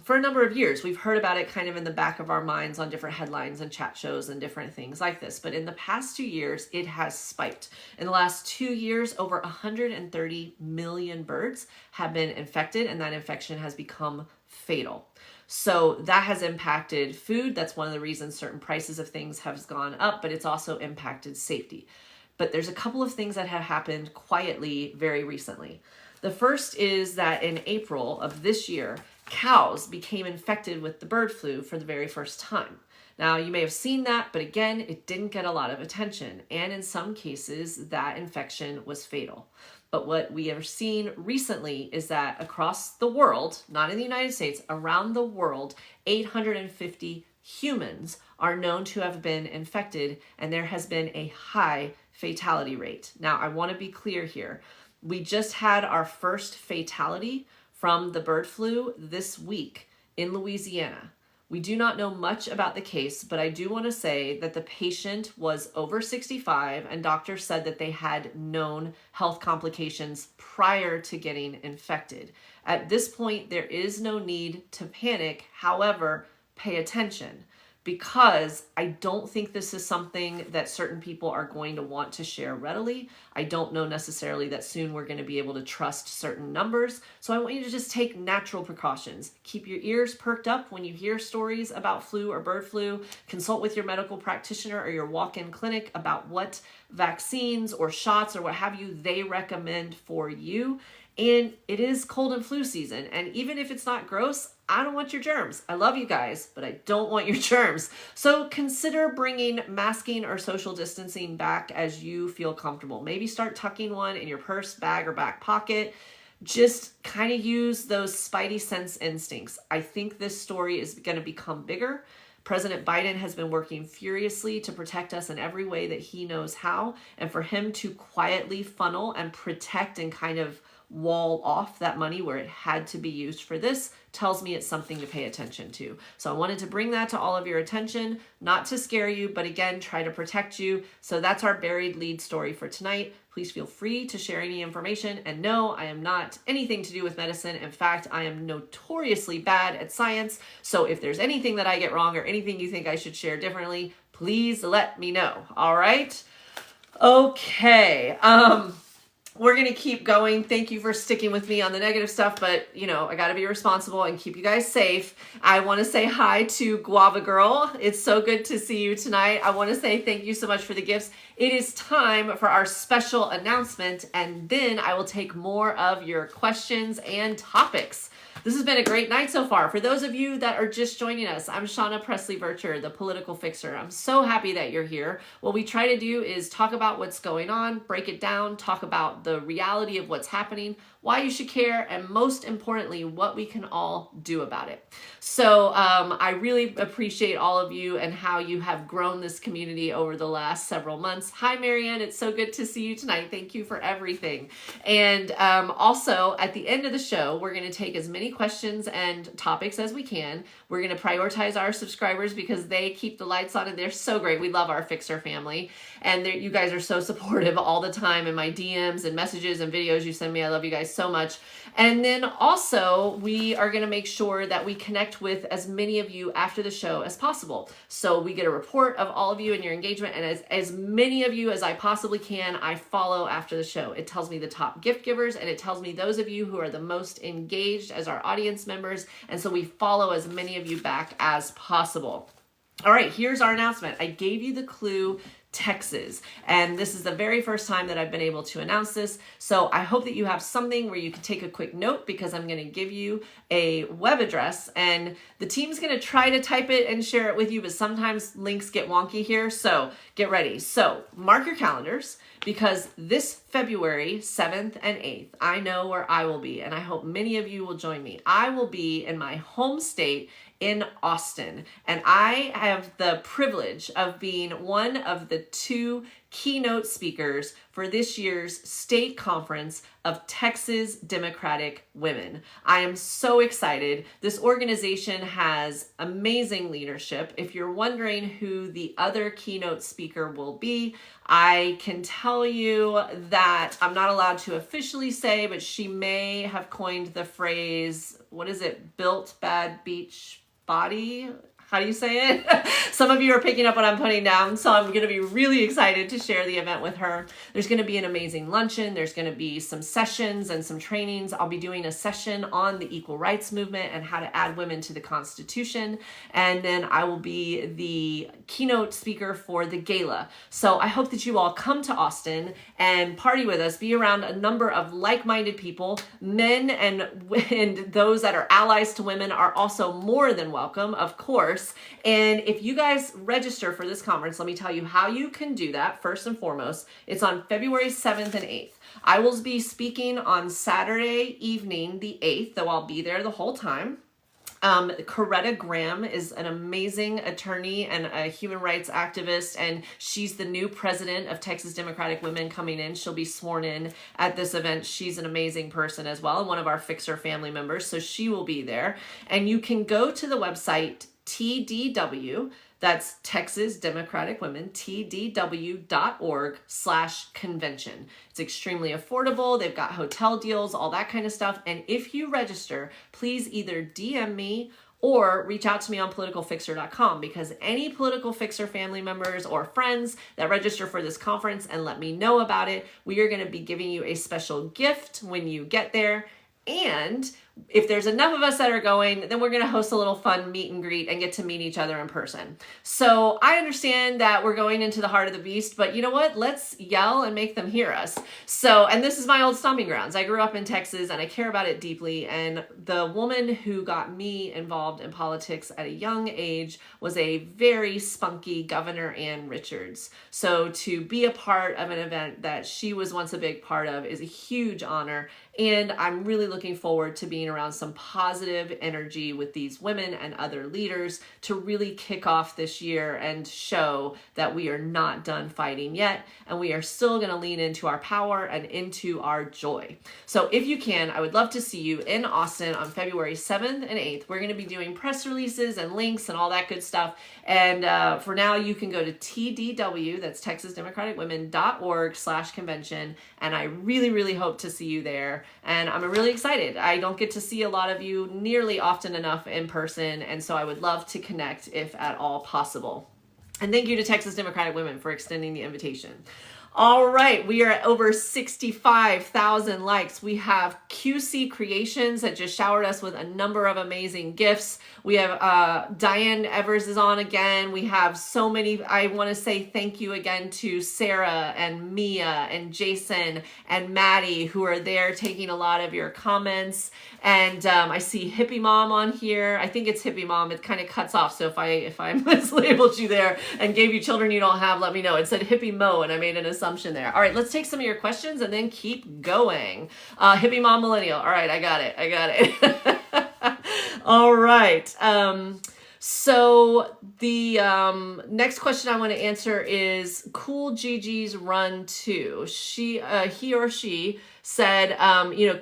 for a number of years. We've heard about it kind of in the back of our minds on different headlines and chat shows and different things like this. But in the past 2 years, it has spiked. In the last 2 years, over 130 million birds have been infected, and that infection has become fatal. So that has impacted food. That's one of the reasons certain prices of things have gone up, but it's also impacted safety. But there's a couple of things that have happened quietly very recently. The first is that in April of this year, cows became infected with the bird flu for the very first time. Now, you may have seen that, but again, it didn't get a lot of attention. And in some cases, that infection was fatal. But what we have seen recently is that across the world, not in the United States, around the world, 850 humans are known to have been infected, and there has been a high fatality rate. Now, I want to be clear here. We just had our first fatality from the bird flu this week in Louisiana. We do not know much about the case, but I do want to say that the patient was over 65 and doctors said that they had known health complications prior to getting infected. At this point, there is no need to panic. However, pay attention, because I don't think this is something that certain people are going to want to share readily. I don't know necessarily that soon we're going to be able to trust certain numbers. So I want you to just take natural precautions. Keep your ears perked up when you hear stories about flu or bird flu. Consult with your medical practitioner or your walk-in clinic about what vaccines or shots or what have you they recommend for you. And it is cold and flu season. And even if it's not gross, I don't want your germs. I love you guys, but I don't want your germs. So consider bringing masking or social distancing back as you feel comfortable. Maybe start tucking one in your purse, bag, or back pocket. Just kind of use those spidey sense instincts. I think this story is going to become bigger. President Biden has been working furiously to protect us in every way that he knows how. And for him to quietly funnel and protect and kind of wall off that money where it had to be used for this tells me it's something to pay attention to. So I wanted to bring that to all of your attention, not to scare you, but again, try to protect you. So that's our buried lead story for tonight. Please feel free to share any information. And no, I am not anything to do with medicine. In fact, I am notoriously bad at science. So if there's anything that I get wrong or anything you think I should share differently, please let me know. All right. Okay. We're going to keep going. Thank you for sticking with me on the negative stuff, but you know, I got to be responsible and keep you guys safe. I want to say hi to Guava Girl. It's so good to see you tonight. I want to say thank you so much for the gifts. It is time for our special announcement, and then I will take more of your questions and topics. This has been a great night so far. For those of you that are just joining us, I'm Shawna Presley Vercher, the political fixer. I'm so happy that you're here. What we try to do is talk about what's going on, break it down, talk about the reality of what's happening, why you should care, and most importantly, what we can all do about it. So I really appreciate all of you and how you have grown this community over the last several months. Hi, Marianne. It's so good to see you tonight. Thank you for everything. And also, at the end of the show, we're going to take as many questions and topics as we can. We're going to prioritize our subscribers because they keep the lights on and they're so great. We love our FIXER family. And you guys are so supportive all the time in my DMs and messages and videos you send me. I love you guys so much. And then also we are going to make sure that we connect with as many of you after the show as possible. So we get a report of all of you and your engagement, and as many of you as I possibly can, I follow after the show. It tells me the top gift givers, and it tells me those of you who are the most engaged as our audience members. And so we follow as many of you back as possible. All right, here's our announcement. I gave you the clue, Texas. And this is the very first time that I've been able to announce this. So I hope that you have something where you can take a quick note, because I'm going to give you a web address and the team's going to try to type it and share it with you, but sometimes links get wonky here. So get ready. So mark your calendars, because this February 7th and 8th, I know where I will be, and I hope many of you will join me. I will be in my home state in Austin, and I have the privilege of being one of the 2 keynote speakers for this year's state conference of Texas Democratic Women. I am so excited. This organization has amazing leadership. If you're wondering who the other keynote speaker will be, I can tell you that I'm not allowed to officially say, but she may have coined the phrase, what is it? Built Bad Beach Body? How do you say it? Some of you are picking up what I'm putting down, so I'm going to be really excited to share the event with her. There's going to be an amazing luncheon. There's going to be some sessions and some trainings. I'll be doing a session on the equal rights movement and how to add women to the Constitution. And then I will be the keynote speaker for the gala. So I hope that you all come to Austin and party with us, be around a number of like-minded people. Men and those that are allies to women are also more than welcome, of course. And if you guys register for this conference, let me tell you how you can do that. First and foremost, it's on February 7th and 8th. I will be speaking on Saturday evening, the 8th, though I'll be there the whole time. Coretta Graham is an amazing attorney and a human rights activist, and she's the new president of Texas Democratic Women coming in. She'll be sworn in at this event. She's an amazing person as well, and one of our FIXER family members, so she will be there. And you can go to the website TDW, that's Texas Democratic Women, tdw.org/convention. It's extremely affordable. They've got hotel deals, all that kind of stuff. And if you register, please either DM me or reach out to me on politicalfixer.com, because any Political Fixer family members or friends that register for this conference and let me know about it, we are going to be giving you a special gift when you get there. And if there's enough of us that are going, then we're going to host a little fun meet and greet and get to meet each other in person. So I understand that we're going into the heart of the beast, but you know what? Let's yell and make them hear us. So, and this is my old stomping grounds. I grew up in Texas and I care about it deeply. And the woman who got me involved in politics at a young age was a very spunky Governor Ann Richards. So to be a part of an event that she was once a big part of is a huge honor. And I'm really looking forward to being around some positive energy with these women and other leaders to really kick off this year and show that we are not done fighting yet, and we are still going to lean into our power and into our joy. So if you can, I would love to see you in Austin on February 7th and 8th. We're going to be doing press releases and links and all that good stuff. And for now, you can go to TDW, that's TexasDemocraticWomen.org/convention. And I really, really hope to see you there. And I'm really excited. I don't get to see a lot of you nearly often enough in person. And so I would love to connect if at all possible. And thank you to Texas Democratic Women for extending the invitation. All right, we are at over 65,000 likes. We have QC Creations that just showered us with a number of amazing gifts. We have Diane Evers is on again. We have so many. I want to say thank you again to Sarah and Mia and Jason and Maddie, who are there taking a lot of your comments. And I see Hippie Mom on here. I think it's Hippie Mom. It kind of cuts off. So if I mislabeled you there and gave you children you don't have, let me know. It said Hippie Mo, and I made an assumption there. All right, let's take some of your questions and then keep going. Hippie Mom Millennial. All right, I got it. All right. So the next question I want to answer is Cool Gigi's Run 2. He or she said,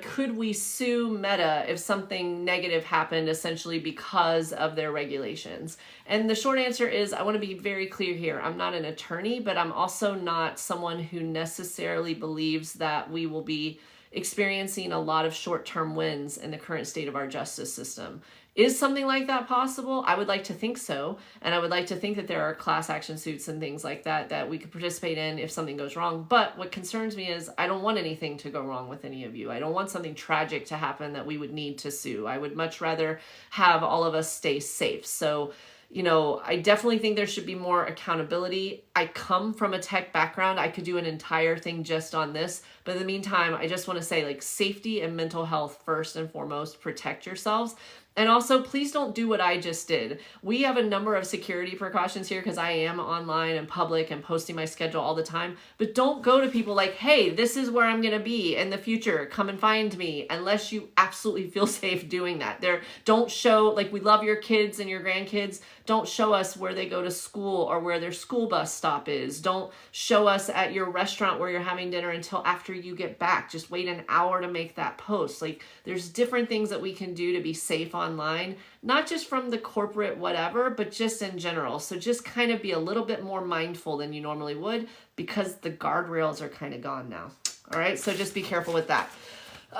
could we sue Meta if something negative happened essentially because of their regulations? And the short answer is, I want to be very clear here. I'm not an attorney, but I'm also not someone who necessarily believes that we will be experiencing a lot of short-term wins in the current state of our justice system. Is something like that possible? I would like to think so. And I would like to think that there are class action suits and things like that we could participate in if something goes wrong. But what concerns me is I don't want anything to go wrong with any of you. I don't want something tragic to happen that we would need to sue. I would much rather have all of us stay safe. So, I definitely think there should be more accountability. I come from a tech background. I could do an entire thing just on this. But in the meantime, I just want to say, safety and mental health first and foremost, protect yourselves. And also, please don't do what I just did. We have a number of security precautions here because I am online and public and posting my schedule all the time. But don't go to people like, hey, this is where I'm going to be in the future. Come and find me, unless you absolutely feel safe doing that. Don't show, we love your kids and your grandkids. Don't show us where they go to school or where their school bus stop is. Don't show us at your restaurant where you're having dinner until after you get back. Just wait an hour to make that post. There's different things that we can do to be safe online, not just from the corporate whatever, but just in general. So just kind of be a little bit more mindful than you normally would because the guardrails are kind of gone now. All right, so just be careful with that.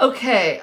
Okay,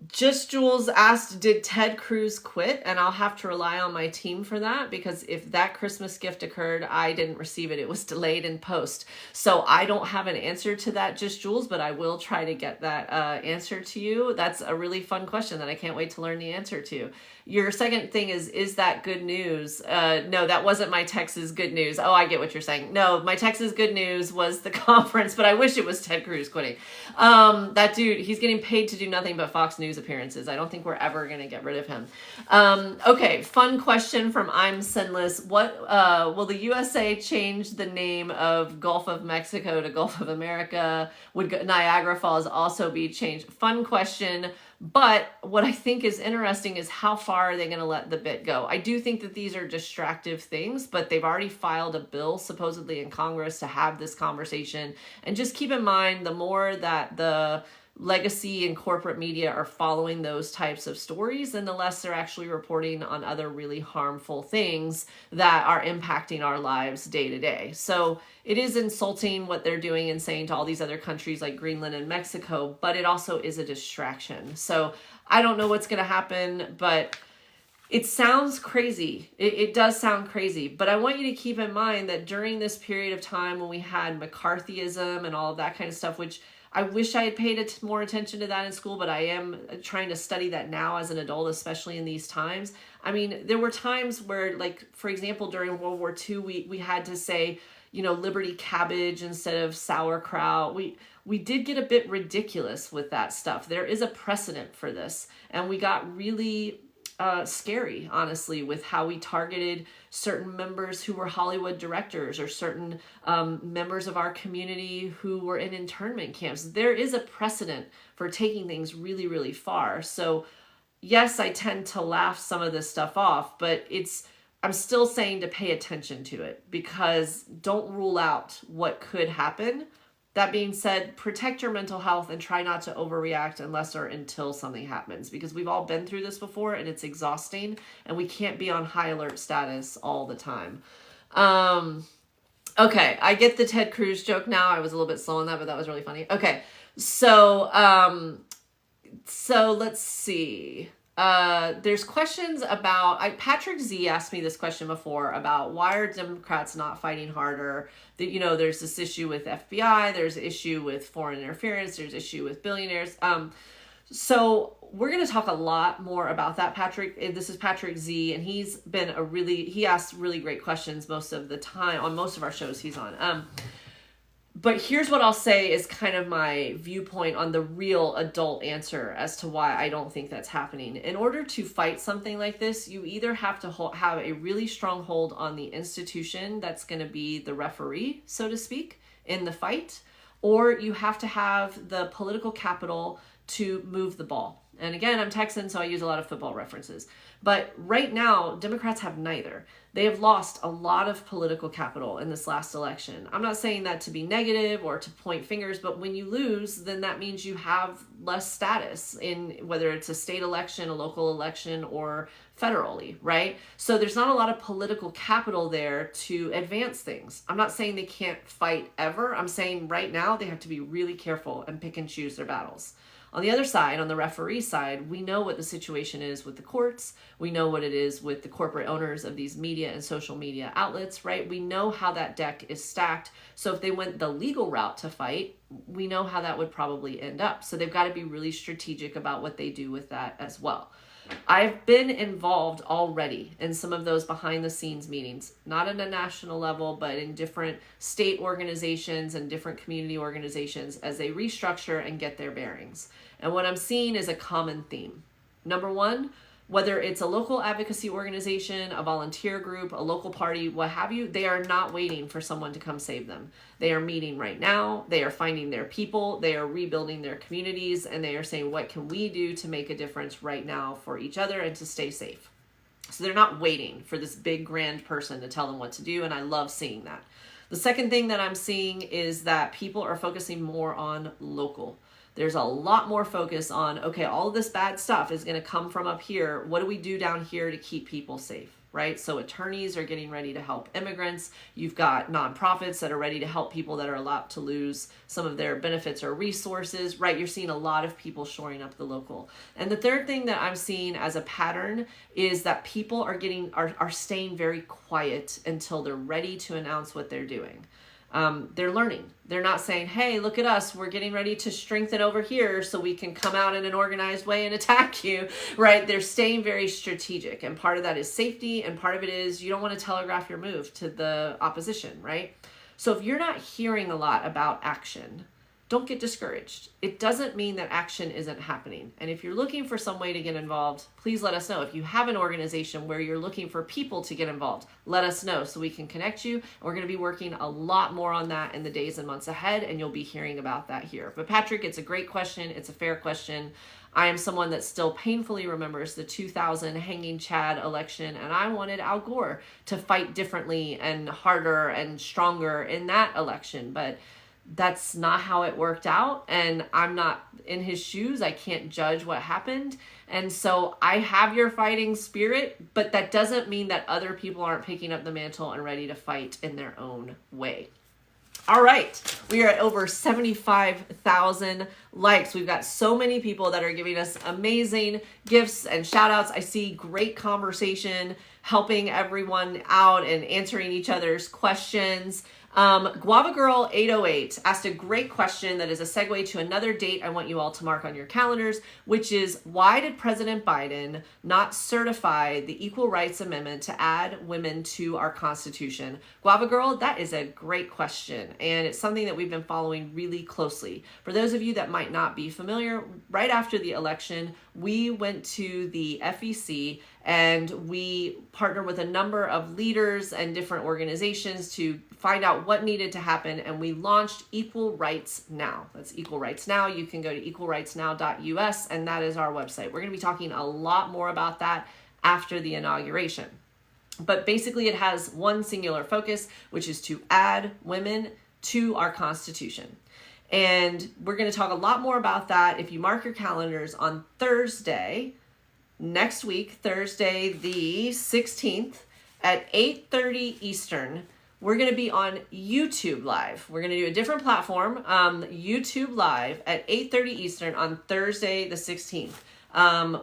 Just Jules asked, did Ted Cruz quit? And I'll have to rely on my team for that, because if that Christmas gift occurred, I didn't receive it. It was delayed in post. So I don't have an answer to that, Just Jules, but I will try to get that answer to you. That's a really fun question that I can't wait to learn the answer to. Your second thing is that good news? No, that wasn't my Texas good news. Oh, I get what you're saying. No, my Texas good news was the conference, but I wish it was Ted Cruz quitting. That dude, he's getting paid to do nothing but Fox News appearances. I don't think we're ever going to get rid of him. Okay, fun question from I'm Sinless. What will the USA change the name of Gulf of Mexico to Gulf of America? Would Niagara Falls also be changed? Fun question. But what I think is interesting is how far are they going to let the bit go? I do think that these are distractive things, but they've already filed a bill supposedly in Congress to have this conversation. And just keep in mind, the more that the legacy and corporate media are following those types of stories, and the less they're actually reporting on other really harmful things that are impacting our lives day to day. So it is insulting what they're doing and saying to all these other countries like Greenland and Mexico, but it also is a distraction. So I don't know what's going to happen, but it sounds crazy. It does sound crazy, but I want you to keep in mind that during this period of time when we had McCarthyism and all of that kind of stuff, which I wish I had paid more attention to that in school, but I am trying to study that now as an adult, especially in these times. I mean, there were times where, like, for example, during World War II, we had to say, Liberty cabbage instead of sauerkraut. We did get a bit ridiculous with that stuff. There is a precedent for this, and we got really scary, honestly, with how we targeted certain members who were Hollywood directors or certain members of our community who were in internment camps. There is a precedent for taking things really, really far. So yes, I tend to laugh some of this stuff off, but I'm still saying to pay attention to it, because don't rule out what could happen. That being said, protect your mental health and try not to overreact unless or until something happens, because we've all been through this before and it's exhausting and we can't be on high alert status all the time. Okay, I get the Ted Cruz joke now. I was a little bit slow on that, but that was really funny. Okay, so let's see. There's questions about, Patrick Z asked me this question before about why are Democrats not fighting harder? That, you know, there's this issue with FBI, there's issue with foreign interference, there's issue with billionaires. So we're going to talk a lot more about that, Patrick. This is Patrick Z, and he asks really great questions most of the time on most of our shows he's on. But here's what I'll say is kind of my viewpoint on the real adult answer as to why I don't think that's happening. In order to fight something like this, you either have to have a really strong hold on the institution that's going to be the referee, so to speak, in the fight, or you have to have the political capital to move the ball. And again, I'm Texan, so I use a lot of football references. But right now, Democrats have neither. They have lost a lot of political capital in this last election. I'm not saying that to be negative or to point fingers, but when you lose, then that means you have less status in whether it's a state election, a local election, or federally, right? So there's not a lot of political capital there to advance things. I'm not saying they can't fight ever. I'm saying right now they have to be really careful and pick and choose their battles. On the other side, on the referee side, we know what the situation is with the courts. We know what it is with the corporate owners of these media and social media outlets, right? We know how that deck is stacked. So if they went the legal route to fight, we know how that would probably end up. So they've got to be really strategic about what they do with that as well. I've been involved already in some of those behind the scenes meetings, not at a national level, but in different state organizations and different community organizations as they restructure and get their bearings. And what I'm seeing is a common theme. Number one, whether it's a local advocacy organization, a volunteer group, a local party, what have you, they are not waiting for someone to come save them. They are meeting right now. They are finding their people. They are rebuilding their communities, and they are saying, what can we do to make a difference right now for each other and to stay safe? So they're not waiting for this big grand person to tell them what to do, and I love seeing that. The second thing that I'm seeing is that people are focusing more on local. There's a lot more focus on, okay, all of this bad stuff is going to come from up here. What do we do down here to keep people safe, right? So attorneys are getting ready to help immigrants. You've got nonprofits that are ready to help people that are about to lose some of their benefits or resources, right? You're seeing a lot of people shoring up the local. And the third thing that I'm seeing as a pattern is that people are staying very quiet until they're ready to announce what they're doing. They're learning. They're not saying, hey, look at us. We're getting ready to strengthen over here so we can come out in an organized way and attack you, right? They're staying very strategic. And part of that is safety. And part of it is you don't want to telegraph your move to the opposition, right? So if you're not hearing a lot about action, don't get discouraged. It doesn't mean that action isn't happening. And if you're looking for some way to get involved, please let us know. If you have an organization where you're looking for people to get involved, let us know so we can connect you. We're going to be working a lot more on that in the days and months ahead, and you'll be hearing about that here. But Patrick, it's a great question. It's a fair question. I am someone that still painfully remembers the 2000 hanging Chad election, and I wanted Al Gore to fight differently and harder and stronger in that election. But that's not how it worked out, and I'm not in his shoes. I can't judge what happened. And so I have your fighting spirit, but that doesn't mean that other people aren't picking up the mantle and ready to fight in their own way. All right, we are at over 75,000 likes. We've got so many people that are giving us amazing gifts and shout outs. I see great conversation, helping everyone out and answering each other's questions. Guava Girl 808 asked a great question that is a segue to another date I want you all to mark on your calendars, which is, why did President Biden not certify the Equal Rights Amendment to add women to our Constitution? Guava Girl, that is a great question, and it's something that we've been following really closely. For those of you that might not be familiar, right after the election, we went to the FEC and we partnered with a number of leaders and different organizations to find out what needed to happen, and we launched Equal Rights Now. That's Equal Rights Now. You can go to equalrightsnow.us, and that is our website. We're going to be talking a lot more about that after the inauguration. But basically it has one singular focus, which is to add women to our Constitution. And we're going to talk a lot more about that if you mark your calendars on Thursday, next week, Thursday the 16th at 8:30 Eastern. We're going to be on YouTube Live. We're going to do a different platform, YouTube Live at 8:30 Eastern on Thursday the 16th.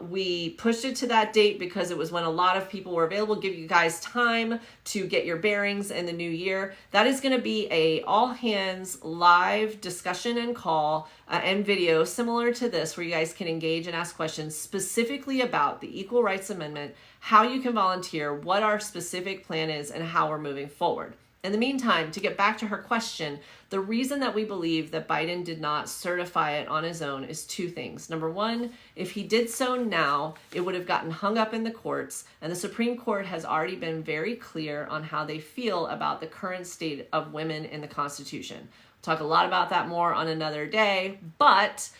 We pushed it to that date because it was when a lot of people were available, give you guys time to get your bearings in the new year. That is going to be a all hands live discussion and call and video similar to this, where you guys can engage and ask questions specifically about the Equal Rights Amendment, how you can volunteer, what our specific plan is, and how we're moving forward. In the meantime, to get back to her question, the reason that we believe that Biden did not certify it on his own is two things. Number one, if he did so now, it would have gotten hung up in the courts, and the Supreme Court has already been very clear on how they feel about the current state of women in the Constitution. We'll talk a lot about that more on another day, but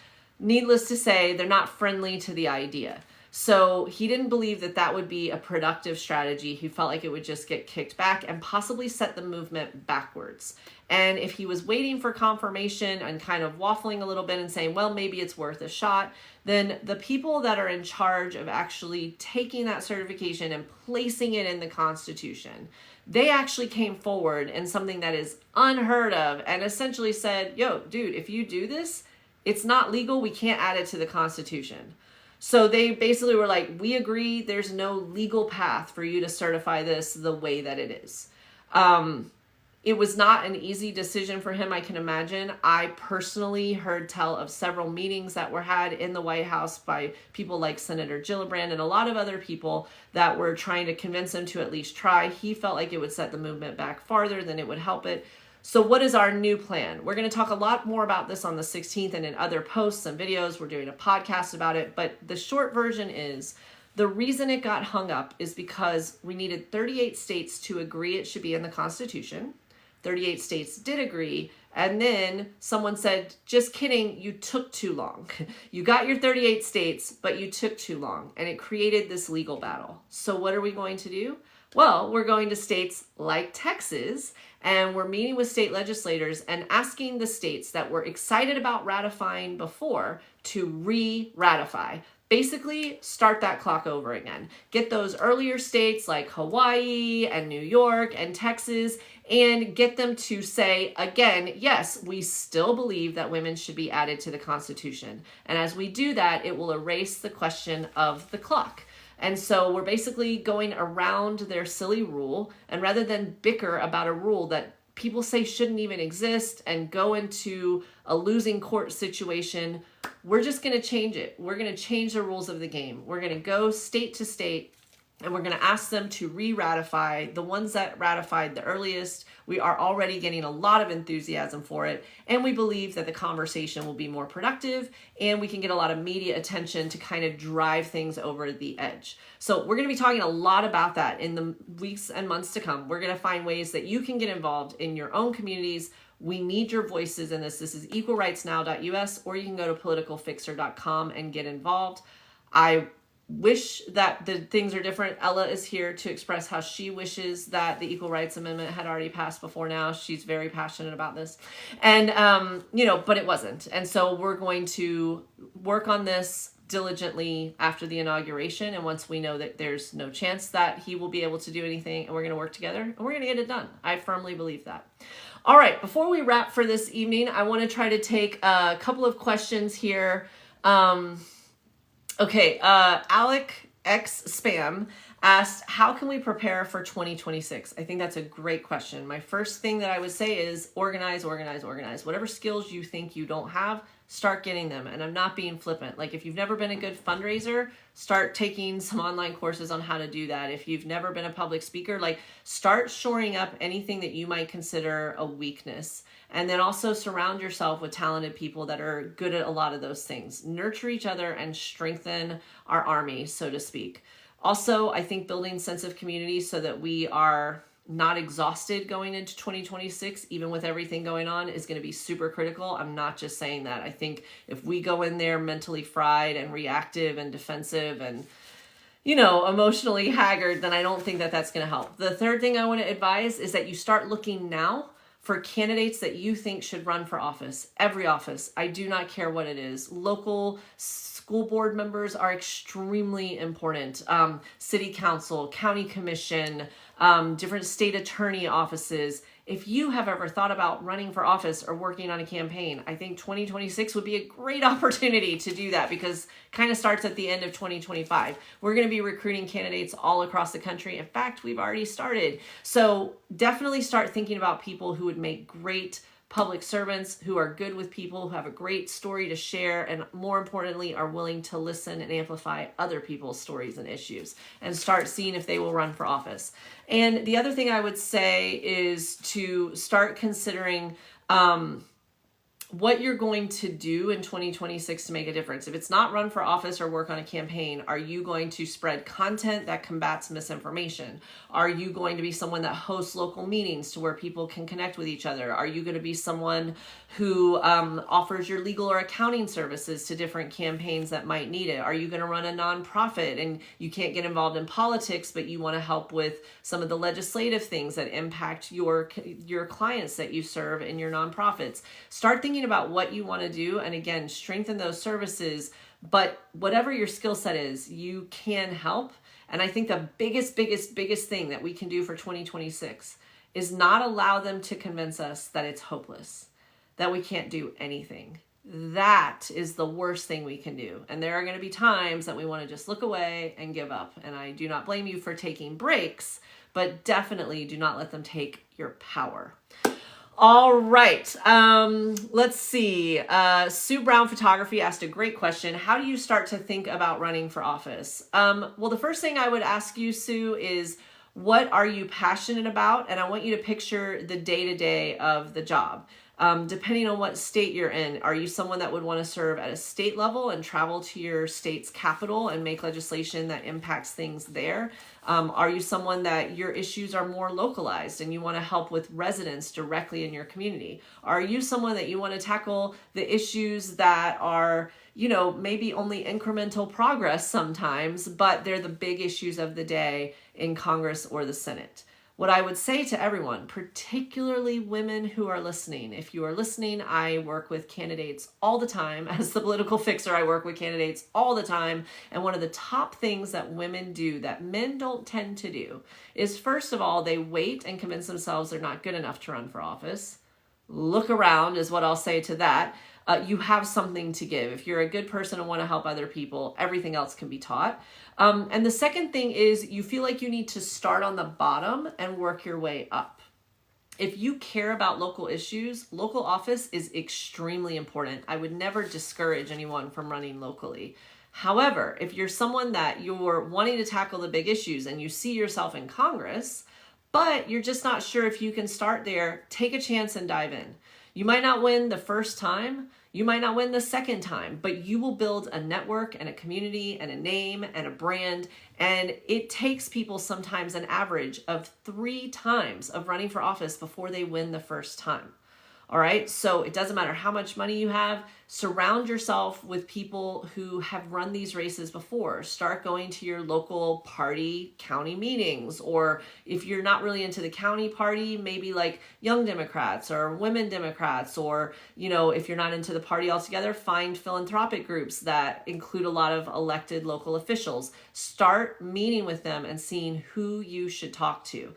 needless to say, they're not friendly to the idea. So he didn't believe that that would be a productive strategy. He felt like it would just get kicked back and possibly set the movement backwards. And if he was waiting for confirmation and kind of waffling a little bit and saying, well, maybe it's worth a shot, then the people that are in charge of actually taking that certification and placing it in the Constitution, they actually came forward in something that is unheard of and essentially said, yo, dude, if you do this, it's not legal. We can't add it to the Constitution. So they basically were like, we agree, there's no legal path for you to certify this the way that it is. It was not an easy decision for him, I can imagine. I personally heard tell of several meetings that were had in the White House by people like Senator Gillibrand and a lot of other people that were trying to convince him to at least try. He felt like it would set the movement back farther than it would help it. So what is our new plan? We're going to talk a lot more about this on the 16th and in other posts and videos. We're doing a podcast about it. But the short version is the reason it got hung up is because we needed 38 states to agree it should be in the Constitution. 38 states did agree. And then someone said, just kidding, you took too long. You got your 38 states, but you took too long. And it created this legal battle. So what are we going to do? Well, we're going to states like Texas, and we're meeting with state legislators and asking the states that were excited about ratifying before to re-ratify. Basically, start that clock over again. Get those earlier states like Hawaii and New York and Texas and get them to say, again, yes, we still believe that women should be added to the Constitution. And as we do that, it will erase the question of the clock. And so we're basically going around their silly rule, and rather than bicker about a rule that people say shouldn't even exist and go into a losing court situation, we're just going to change it. We're going to change the rules of the game. We're going to go state to state, and we're going to ask them to re-ratify. The ones that ratified the earliest, we are already getting a lot of enthusiasm for it, and we believe that the conversation will be more productive, and we can get a lot of media attention to kind of drive things over the edge. So we're going to be talking a lot about that in the weeks and months to come. We're going to find ways that you can get involved in your own communities. We need your voices in this. This is equalrightsnow.us, or you can go to politicalfixer.com and get involved. I wish that the things are different. Ella is here to express how she wishes that the Equal Rights Amendment had already passed before now. She's very passionate about this. And, but it wasn't. And so we're going to work on this diligently after the inauguration. And once we know that there's no chance that he will be able to do anything, and we're going to work together and we're going to get it done. I firmly believe that. All right. Before we wrap for this evening, I want to try to take a couple of questions here. Okay, Alec X Spam asked, how can we prepare for 2026? I think that's a great question. My first thing that I would say is organize, organize, organize. Whatever skills you think you don't have, start getting them. And I'm not being flippant. Like if you've never been a good fundraiser, start taking some online courses on how to do that. If you've never been a public speaker, like start shoring up anything that you might consider a weakness. And then also surround yourself with talented people that are good at a lot of those things. Nurture each other and strengthen our army, so to speak. Also, I think building sense of community so that we are not exhausted going into 2026, even with everything going on, is going to be super critical. I'm not just saying that. I think if we go in there mentally fried and reactive and defensive and, you know, emotionally haggard, then I don't think that that's going to help. The third thing I want to advise is that you start looking now for candidates that you think should run for office. Every office. I do not care what it is. Local school board members are extremely important. City council, county commission, different state attorney offices. If you have ever thought about running for office or working on a campaign, I think 2026 would be a great opportunity to do that because it kind of starts at the end of 2025. We're going to be recruiting candidates all across the country. In fact, we've already started. So definitely start thinking about people who would make great public servants, who are good with people, who have a great story to share, and more importantly, are willing to listen and amplify other people's stories and issues, and start seeing if they will run for office. And the other thing I would say is to start considering what you're going to do in 2026 to make a difference. If it's not run for office or work on a campaign, are you going to spread content that combats misinformation? Are you going to be someone that hosts local meetings to where people can connect with each other? Are you going to be someone who offers your legal or accounting services to different campaigns that might need it? Are you going to run a nonprofit and you can't get involved in politics, but you want to help with some of the legislative things that impact your clients that you serve in your nonprofits? Start thinking about what you want to do, and again, strengthen those services. But whatever your skill set is, you can help. And I think the biggest thing that we can do for 2026 is not allow them to convince us that it's hopeless, that we can't do anything. That is the worst thing we can do. And there are going to be times that we want to just look away and give up. And I do not blame you for taking breaks, but definitely do not let them take your power. All right. Let's see. Sue Brown Photography asked a great question. How do you start to think about running for office? Well, the first thing I would ask you, Sue, is what are you passionate about? And I want you to picture the day-to-day of the job. Depending on what state you're in, are you someone that would want to serve at a state level and travel to your state's capital and make legislation that impacts things there? Are you someone that your issues are more localized and you want to help with residents directly in your community? Are you someone that you want to tackle the issues that are, you know, maybe only incremental progress sometimes, but they're the big issues of the day in Congress or the Senate? What I would say to everyone, particularly women who are listening, if you are listening, I work with candidates all the time. As the political fixer, I work with candidates all the time. And one of the top things that women do that men don't tend to do is, first of all, they wait and convince themselves they're not good enough to run for office. Look around is what I'll say to that. You have something to give. If you're a good person and want to help other people, everything else can be taught. And the second thing is you feel like you need to start on the bottom and work your way up. If you care about local issues, local office is extremely important. I would never discourage anyone from running locally. However, if you're someone that you're wanting to tackle the big issues and you see yourself in Congress, but you're just not sure if you can start there, take a chance and dive in. You might not win the first time, you might not win the second time, but you will build a network and a community and a name and a brand. And it takes people sometimes an average of 3 times of running for office before they win the first time. All right. So it doesn't matter how much money you have. Surround yourself with people who have run these races before. Start going to your local party county meetings, or if you're not really into the county party, maybe like Young Democrats or Women Democrats, or, you know, if you're not into the party altogether, find philanthropic groups that include a lot of elected local officials. Start meeting with them and seeing who you should talk to.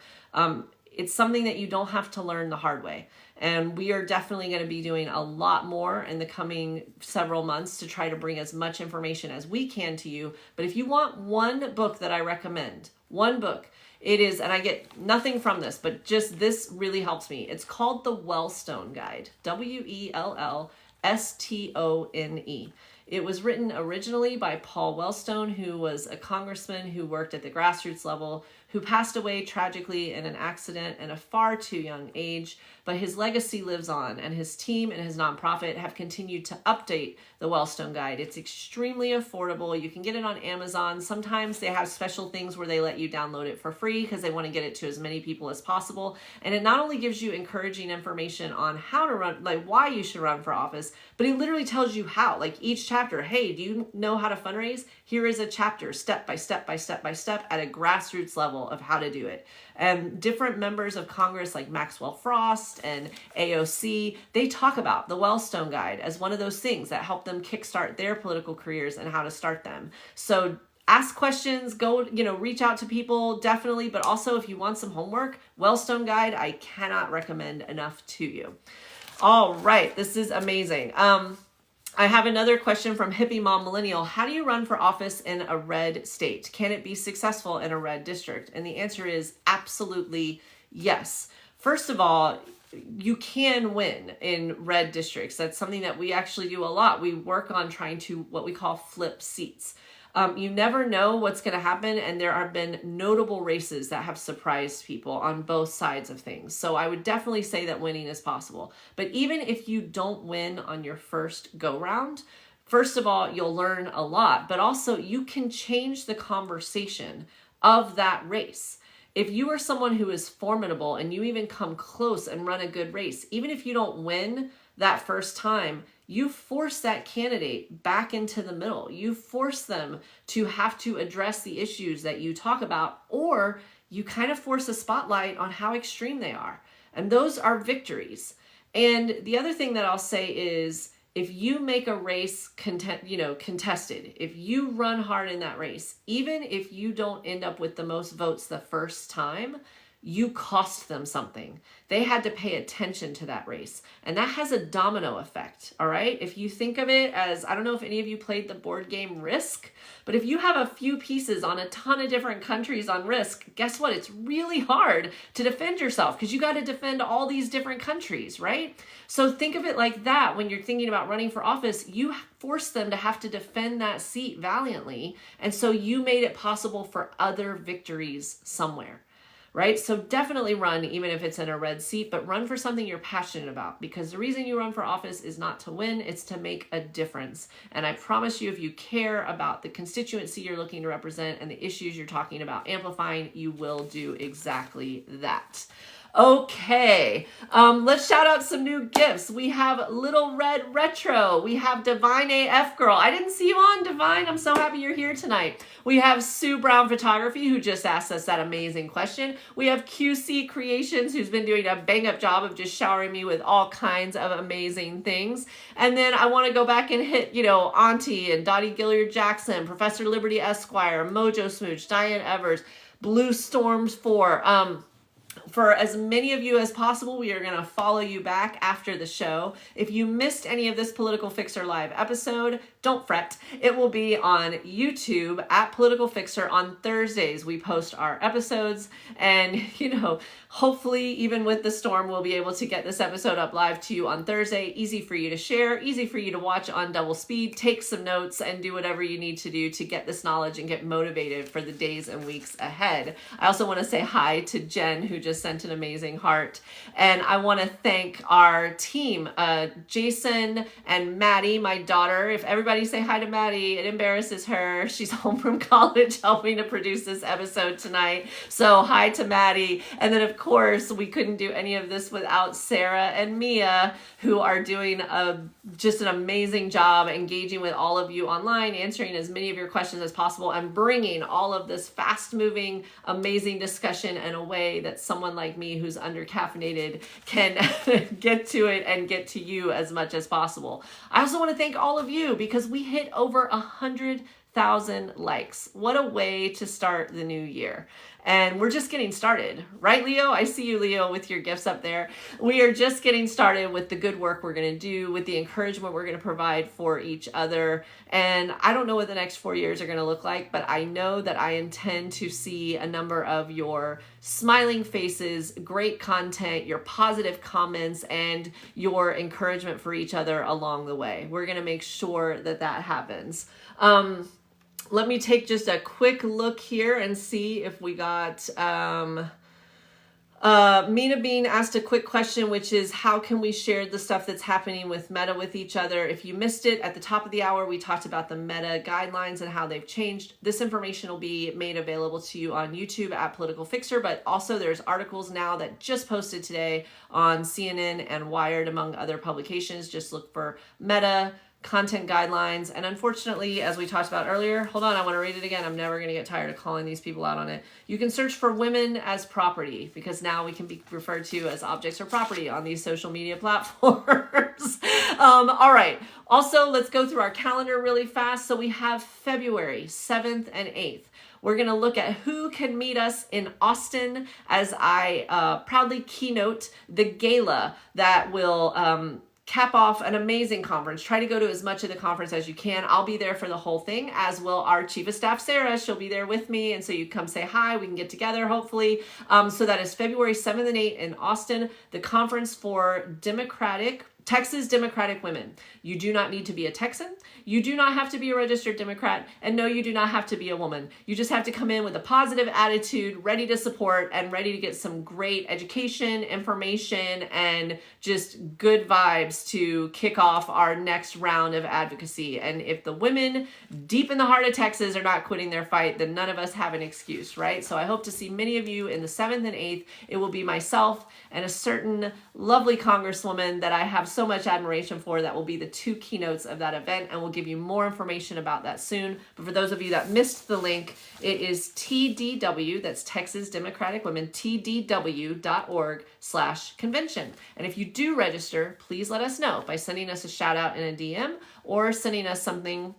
It's something that you don't have to learn the hard way. And we are definitely going to be doing a lot more in the coming several months to try to bring as much information as we can to you. But if you want one book that I recommend, One book. It is, and I get nothing from this, but just this really helps me. It's called the Wellstone Guide, Wellstone. It was written originally by Paul Wellstone, who was a congressman who worked at the grassroots level, who passed away tragically in an accident at a far too young age, but his legacy lives on, and his team and his nonprofit have continued to update the Wellstone Guide. It's extremely affordable. You can get it on Amazon. Sometimes they have special things where they let you download it for free because they want to get it to as many people as possible. And it not only gives you encouraging information on how to run, like why you should run for office, but it literally tells you how. Like each chapter, hey, do you know how to fundraise? Here is a chapter, step by step by step by step at a grassroots level of how to do it. And different members of Congress like Maxwell Frost and AOC, they talk about the Wellstone Guide as one of those things that help them kickstart their political careers and how to start them. So ask questions, go, reach out to people, definitely. But also if you want some homework, Wellstone Guide, I cannot recommend enough to you. All right, this is amazing. I have another question from Hippie Mom Millennial. How do you run for office in a red state? Can it be successful in a red district? And the answer is absolutely yes. First of all, you can win in red districts. That's something that we actually do a lot. We work on trying to what we call flip seats. You never know what's going to happen, and there have been notable races that have surprised people on both sides of things. So I would definitely say that winning is possible. But even if you don't win on your first go-round, first of all, you'll learn a lot, but also you can change the conversation of that race. If you are someone who is formidable and you even come close and run a good race, even if you don't win that first time, you force that candidate back into the middle. You force them to have to address the issues that you talk about, or you kind of force a spotlight on how extreme they are. And those are victories. And the other thing that I'll say is, if you make a race contested, if you run hard in that race, even if you don't end up with the most votes the first time, you cost them something. They had to pay attention to that race. And that has a domino effect, all right? If you think of it as, I don't know if any of you played the board game Risk, but if you have a few pieces on a ton of different countries on Risk, guess what? It's really hard to defend yourself because you got to defend all these different countries, right? So think of it like that when you're thinking about running for office. You force them to have to defend that seat valiantly. And so you made it possible for other victories somewhere. Right? So definitely run, even if it's in a red seat, but run for something you're passionate about, because the reason you run for office is not to win, it's to make a difference. And I promise you, if you care about the constituency you're looking to represent and the issues you're talking about amplifying, you will do exactly that. Okay, let's shout out some new gifts. We have Little Red Retro. We have Divine AF Girl. I didn't see you on, Divine. I'm so happy you're here tonight. We have Sue Brown Photography, who just asked us that amazing question. We have QC Creations, who's been doing a bang-up job of just showering me with all kinds of amazing things. And then I want to go back and hit, Auntie and Dottie Gilliard-Jackson, Professor Liberty Esquire, Mojo Smooch, Diane Evers, Blue Storms 4. For as many of you as possible, we are going to follow you back after the show. If you missed any of this Political Fixer Live episode, don't fret. It will be on YouTube at Political Fixer on Thursdays. We post our episodes, and hopefully even with the storm, we'll be able to get this episode up live to you on Thursday. Easy for you to share, easy for you to watch on double speed, take some notes, and do whatever you need to do to get this knowledge and get motivated for the days and weeks ahead. I also want to say hi to Jen, who just sent an amazing heart. And I want to thank our team, Jason and Maddie, my daughter. If everybody say hi to Maddie, it embarrasses her. She's home from college helping to produce this episode tonight. So hi to Maddie. And then of course, we couldn't do any of this without Sarah and Mia, who are doing just an amazing job engaging with all of you online, answering as many of your questions as possible, and bringing all of this fast-moving, amazing discussion in a way that someone like me who's under-caffeinated can get to it and get to you as much as possible. I also want to thank all of you because we hit over 100,000 likes. What a way to start the new year. And we're just getting started, right, Leo? I see you, Leo, with your gifts up there. We are just getting started with the good work we're going to do, with the encouragement we're going to provide for each other. And I don't know what the next 4 years are going to look like, but I know that I intend to see a number of your smiling faces, great content, your positive comments, and your encouragement for each other along the way. We're going to make sure that that happens. Let me take just a quick look here and see if we got, Mina Bean asked a quick question, which is how can we share the stuff that's happening with Meta with each other? If you missed it, at the top of the hour, we talked about the Meta guidelines and how they've changed. This information will be made available to you on YouTube at Political Fixer, but also there's articles now that just posted today on CNN and Wired, among other publications. Just look for Meta content guidelines. And unfortunately, as we talked about earlier, hold on, I want to read it again. I'm never going to get tired of calling these people out on it. You can search for women as property, because now we can be referred to as objects or property on these social media platforms. All right. Also, let's go through our calendar really fast. So we have February 7th and 8th. We're going to look at who can meet us in Austin as I proudly keynote the gala that will cap off an amazing conference. Try to go to as much of the conference as you can. I'll be there for the whole thing, as will our Chief of Staff, Sarah. She'll be there with me. And so you come say hi. We can get together, hopefully. So that is February 7th and 8th in Austin, the conference for Texas Democratic women. You do not need to be a Texan. You do not have to be a registered Democrat. And no, you do not have to be a woman. You just have to come in with a positive attitude, ready to support and ready to get some great education, information, and just good vibes to kick off our next round of advocacy. And if the women deep in the heart of Texas are not quitting their fight, then none of us have an excuse, right? So I hope to see many of you in the 7th and 8th. It will be myself and a certain lovely congresswoman that I have so much admiration for that will be the two keynotes of that event, and we'll give you more information about that soon. But for those of you that missed the link, it is TDW, that's Texas Democratic Women, tdw.org/convention. And if you do register, please let us know by sending us a shout out in a DM or sending us something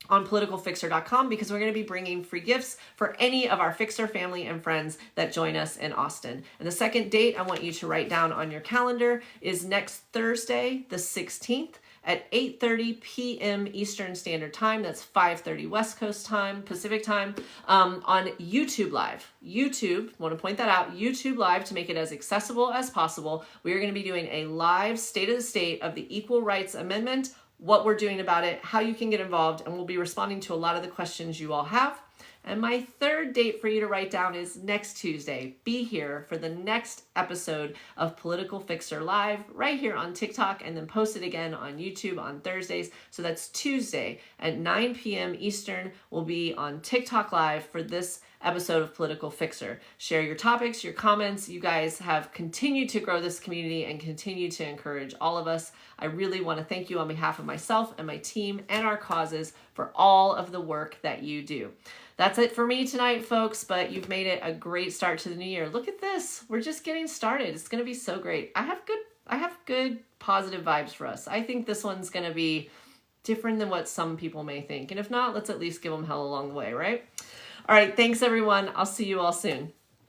on politicalfixer.com, because we're going to be bringing free gifts for any of our Fixer family and friends that join us in Austin. And the second date I want you to write down on your calendar is next Thursday, the 16th at 8:30 p.m. Eastern Standard Time. That's 5:30 West Coast time, Pacific time, on YouTube Live. YouTube, want to point that out, YouTube Live, to make it as accessible as possible. We are going to be doing a live state of the state of the Equal Rights Amendment, what we're doing about it, how you can get involved, and we'll be responding to a lot of the questions you all have. And my third date for you to write down is next Tuesday. Be here for the next episode of Political Fixer Live right here on TikTok, and then post it again on YouTube on Thursdays. So that's Tuesday at 9 p.m. Eastern. We'll be on TikTok Live for this episode of Political Fixer. Share your topics, your comments. You guys have continued to grow this community and continue to encourage all of us. I really want to thank you on behalf of myself and my team and our causes for all of the work that you do. That's it for me tonight, folks, but you've made it a great start to the new year. Look at this. We're just getting started. It's going to be so great. I have good positive vibes for us. I think this one's going to be different than what some people may think. And if not, let's at least give them hell along the way, right? All right. Thanks, everyone. I'll see you all soon.